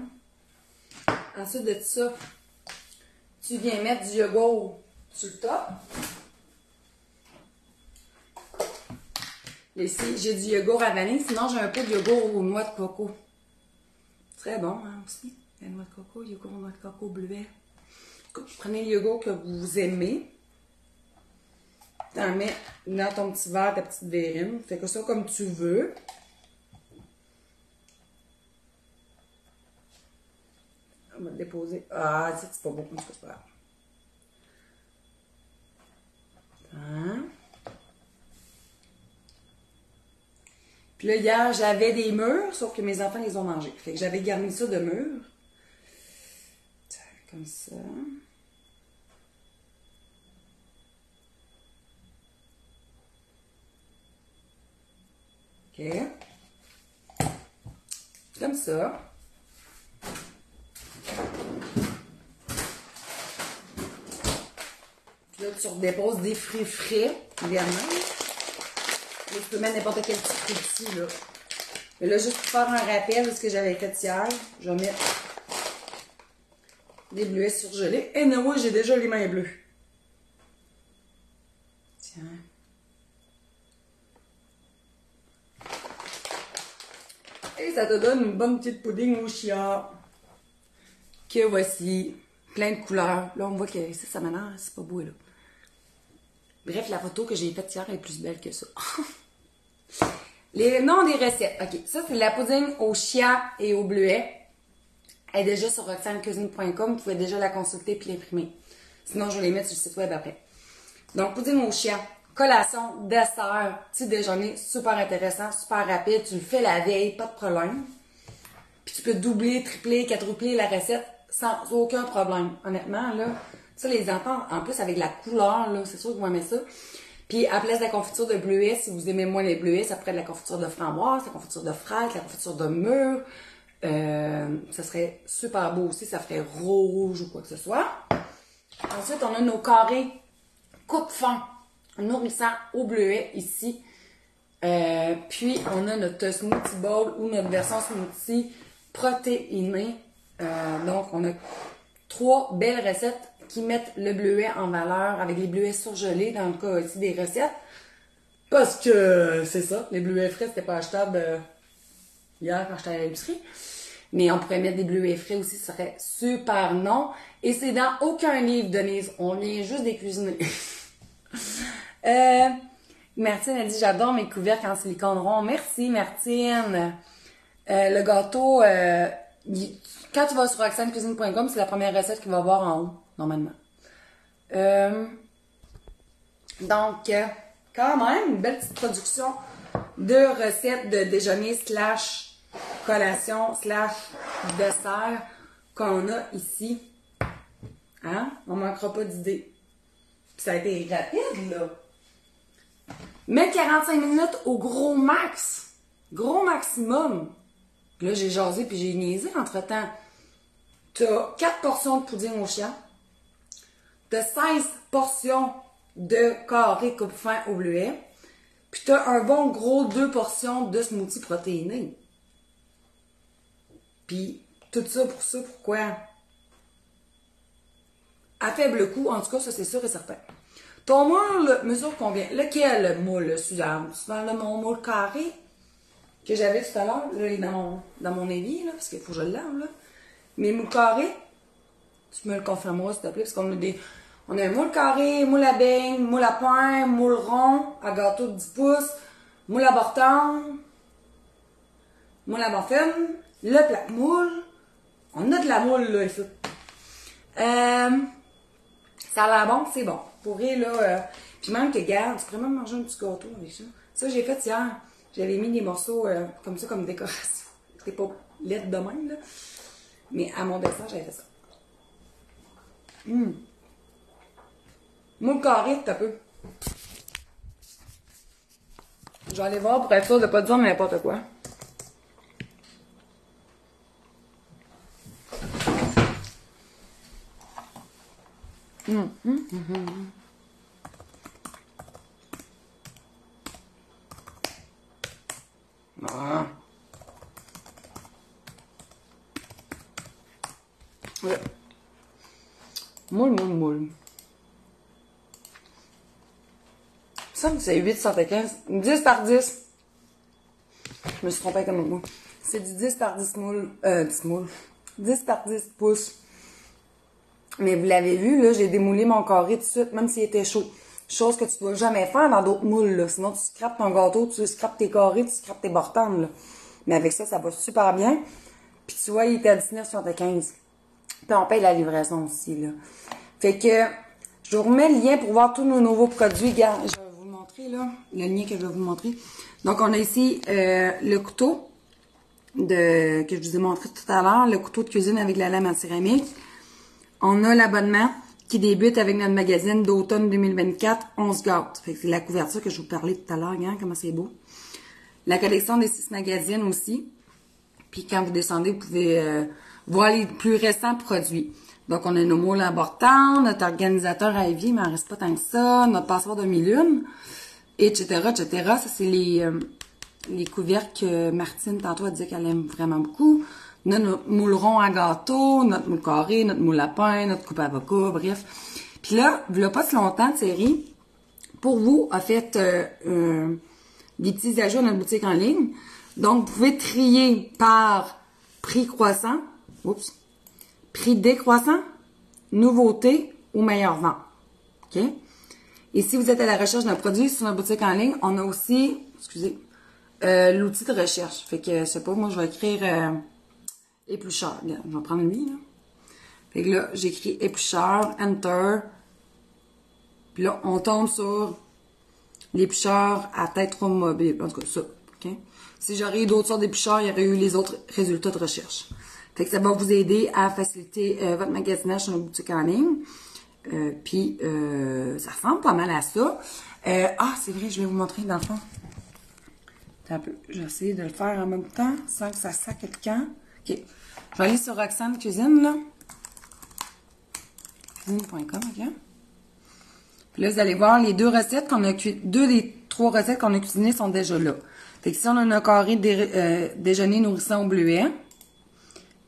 Speaker 1: Ensuite de ça, tu viens mettre du yogourt sur le top. Là, ici, j'ai du yogourt à vanille. Sinon, j'ai un peu de yogourt aux noix de coco. Très bon, hein, aussi. La noix de coco, yogourt aux noix de coco bleuet. Prenez le yogourt que vous aimez. T'en mets dans ton petit verre, ta petite verrine. Fais que ça comme tu veux. On va le déposer. Ah, c'est pas beau, c'est pas grave. Hein? Puis là, hier, j'avais des mûres, sauf que mes enfants les ont mangés. Fait que j'avais garni ça de mûres. Comme ça. OK. Comme ça. Puis là, tu redéposes des fruits frais, évidemment. Là, tu peux mettre n'importe quel petit fruit ici, là. Mais là, juste pour faire un rappel de ce que j'avais fait hier, je vais mettre des bleuets surgelés. Et non, moi, j'ai déjà les mains bleues. Tiens. Et ça te donne une bonne petite pudding au chia. Que voici. Plein de couleurs. Là, on voit que ça m'énerve, c'est pas beau, là. Bref, la photo que j'ai faite hier est plus belle que ça. Les noms des recettes. OK, ça, c'est la pudding au chia et au bleuet. Elle est déjà sur roxanecuisine.com. Vous pouvez déjà la consulter puis l'imprimer. Sinon, je vais les mettre sur le site web après. Donc, pudding au chia. Collation, dessert, petit déjeuner, super intéressant, super rapide. Tu le fais la veille, pas de problème. Puis tu peux doubler, tripler, quadrupler la recette sans aucun problème. Honnêtement, là, ça, les enfants, en plus, avec la couleur, là, c'est sûr qu'ils vont aimer ça. Puis, à place de la confiture de bleuet, si vous aimez moins les bleuets, ça pourrait être la confiture de framboise, la confiture de fraise, la confiture de mûre. Ça serait super beau aussi, ça ferait rouge ou quoi que ce soit. Ensuite, on a nos carrés coupe-fin nourrissant au bleuet ici. Puis, on a notre smoothie bowl ou notre version smoothie protéinée. Donc, on a 3 belles recettes qui mettent le bleuet en valeur avec les bleuets surgelés dans le cas ici des recettes. Parce que c'est ça, les bleuets frais, c'était pas achetable hier quand j'étais à l'épicerie. Mais on pourrait mettre des bleuets frais aussi, ça serait super non. Et c'est dans aucun livre, Denise. On vient juste des cuisiniers. Martine a dit, j'adore mes couvercles en silicone rond. Merci, Martine. Le gâteau, quand tu vas sur roxanecuisine.com, c'est la première recette qu'il va avoir en haut, normalement. Donc, quand même, une belle petite production de recettes de déjeuner / collation / dessert qu'on a ici. Hein? On manquera pas d'idées. Ça a été rapide, là. Mais 45 minutes au gros max. Gros maximum. Là, j'ai jasé puis j'ai niaisé entre-temps. T'as 4 portions de pudding au chia. T'as 16 portions de carré coupe-fin au bleuet. Puis t'as un bon gros 2 portions de smoothie protéiné. Puis tout ça pour ça, pourquoi? À faible coût, en tout cas, ça c'est sûr et certain. Ton moule mesure combien? Lequel moule, Suzanne? Souvent le mon moule carré? que j'avais tout à l'heure, là, il est dans mon évier, là, parce qu'il faut que je le lave, là. Mes moules carrés, tu me le confirmeras, s'il te plaît, parce qu'on a on a un moule carré, moule à beigne, moule à pain, moule rond, à gâteau de 10 pouces, moule à bâton, moule à muffin, le plaque moule. On a de la moule, là, ici. Ça a l'air bon, c'est bon. Pourrez, là, puis même que, garde, tu pourrais même manger un petit gâteau avec ça. Ça, j'ai fait hier. J'avais mis des morceaux comme ça, comme décoration. C'était pas laide de même, là. Mais à mon dessin, j'avais fait ça. Moule carré, t'as peu. Je vais aller voir pour être sûr de pas dire n'importe quoi. Ah. Ouais. Moule. Ça me semble que c'est 875. 10 par 10. Je me suis trompée comme moi. C'est du 10 par 10 moules. 10 moules. 10 par 10 pouces. Mais vous l'avez vu, là, j'ai démoulé mon carré tout de suite, même s'il était chaud. Chose que tu dois jamais faire dans d'autres moules, là. Sinon, tu scrapes ton gâteau, tu scrapes tes carrés, tu scrapes tes bortanes, là. Mais avec ça, ça va super bien. Puis tu vois, il était à 19,75. Puis on paye la livraison aussi, là. Fait que, je vous remets le lien pour voir tous nos nouveaux produits. Regarde, je vais vous montrer, là, le lien que je vais vous montrer. Donc, on a ici le couteau que je vous ai montré tout à l'heure, le couteau de cuisine avec la lame en céramique. On a l'abonnement qui débute avec notre magazine d'automne 2024, 11 gâtes. Fait que c'est la couverture que je vous parlais tout à l'heure, regarde comment c'est beau. La collection des 6 magazines aussi. Puis quand vous descendez, vous pouvez voir les plus récents produits. Donc, on a nos moules importants, notre organisateur à évier, mais il en reste pas tant que ça, notre passeport de mi-lune, etc., etc. Ça, c'est les couvercles que Martine, tantôt, a dit qu'elle aime vraiment beaucoup. Notre moule rond à gâteau, notre moule carré, notre moule à pain, notre coupe à avocat, bref. Puis là, il n'y a pas si longtemps, Thierry, pour vous, a fait des petits ajouts à notre boutique en ligne. Donc, vous pouvez trier par prix croissant, prix décroissant, nouveauté ou meilleure vente. OK? Et si vous êtes à la recherche d'un produit sur notre boutique en ligne, on a aussi, l'outil de recherche. Fait que, je sais pas, moi, je vais écrire éplucheur. Regarde, je vais prendre lui, là. Fait que là, j'écris éplucheur, Enter. Puis là, on tombe sur l'éplucheur à tête mobile. En tout cas, ça. OK? Si j'aurais eu d'autres sortes d'éplucheurs, il y aurait eu les autres résultats de recherche. Fait que ça va vous aider à faciliter votre magasinage sur notre boutique en ligne. Puis, ça ressemble pas mal à ça. C'est vrai, je vais vous montrer dans le fond. Attends un peu. Je vais essayer de le faire en même temps sans que ça sac quelqu'un. OK. Je vais aller sur Roxane Cuisine, là. Cuisine.com, OK. Puis là, vous allez voir, les deux des 3 recettes qu'on a cuisinées sont déjà là. Fait que si on a un carré déjeuner nourrissant au bleuet,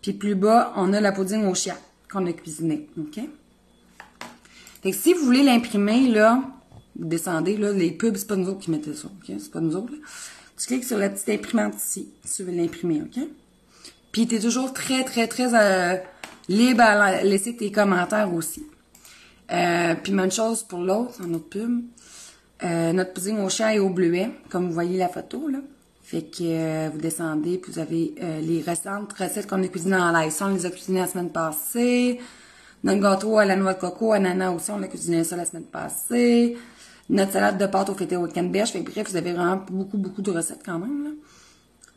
Speaker 1: puis plus bas, on a la pudding au chia qu'on a cuisiné, OK? Fait que si vous voulez l'imprimer, là, vous descendez, là, les pubs, c'est pas nous autres qui mettez ça, OK? C'est pas nous autres, là. Tu cliques sur la petite imprimante ici, si tu veux l'imprimer, OK? Puis t'es toujours très, très, très libre à laisser tes commentaires aussi. Puis même chose pour l'autre, dans notre pub. Notre pudding au chia et au bleuet, comme vous voyez la photo, là. Fait que vous descendez, puis vous avez les recettes qu'on a cuisinées en live. Ça, on les a cuisinées la semaine passée. Notre gâteau à la noix de coco, ananas aussi, on a cuisiné ça la semaine passée. Notre salade de pâte au feta au canneberge. Fait que bref, vous avez vraiment beaucoup, beaucoup de recettes quand même, là.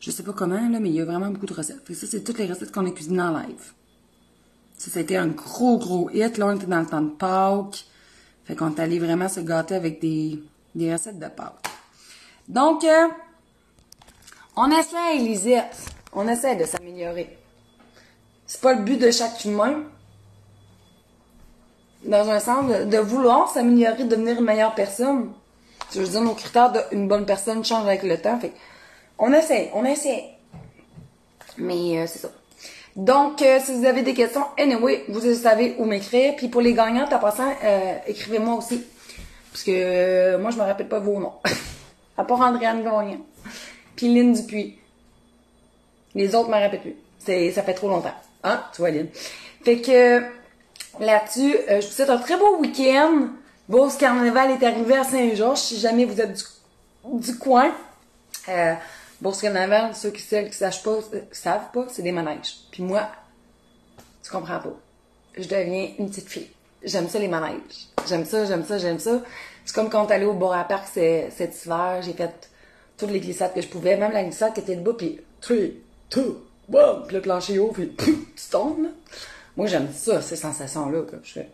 Speaker 1: Je sais pas comment, là, mais il y a vraiment beaucoup de recettes. Fait que ça, c'est toutes les recettes qu'on a cuisinées en live. Ça a été un gros, gros hit. Là, on était dans le temps de Pâques. Fait qu'on est allé vraiment se gâter avec des recettes de pâtes. Donc, on essaie, Lisette. On essaie de s'améliorer. C'est pas le but de chaque humain. Dans un sens, de vouloir s'améliorer, de devenir une meilleure personne. Je veux dire, nos critères d'une bonne personne changent avec le temps. Fait on essaie. Mais c'est ça. Donc, si vous avez des questions, anyway, vous savez où m'écrire. Puis pour les gagnantes, en passant, écrivez-moi aussi. Parce que moi, je me rappelle pas vos noms. À part Andréane Gagnon. Puis Lynn Dupuis. Les autres, je me rappelle plus. Ça fait trop longtemps. Hein? Tu vois, Lynn. Fait que, là-dessus, je vous souhaite un très beau week-end. Beauce Carnaval est arrivé à Saint-Georges, si jamais vous êtes du coin. Beauce Carnaval, ceux qui savent pas, c'est des manèges. Puis moi, tu comprends pas. Je deviens une petite fille. J'aime ça les manèges. J'aime ça. C'est comme quand on est allé au bord à parc cet hiver, j'ai fait toutes les glissades que je pouvais, même la glissade qui était le bas, puis 3, 2, 1, puis le plancher haut, puis tu tombes, là. Moi, j'aime ça, ces sensations-là, que je fais.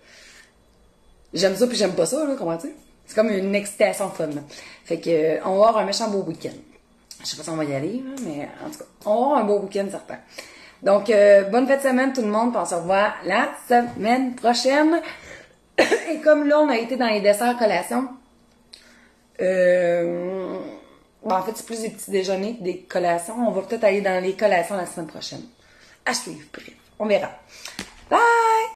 Speaker 1: J'aime ça, puis j'aime pas ça, là, comment dire? C'est comme une excitation fun, là. Fait que, on va avoir un méchant beau week-end. Je sais pas si on va y aller, là, mais en tout cas, on va avoir un beau week-end, certain. Donc, bonne fête de semaine, tout le monde, puis on se revoit la semaine prochaine. Et comme là, on a été dans les desserts collations, en fait, c'est plus des petits déjeuners que des collations. On va peut-être aller dans les collations la semaine prochaine. À suivre, bref. On verra. Bye!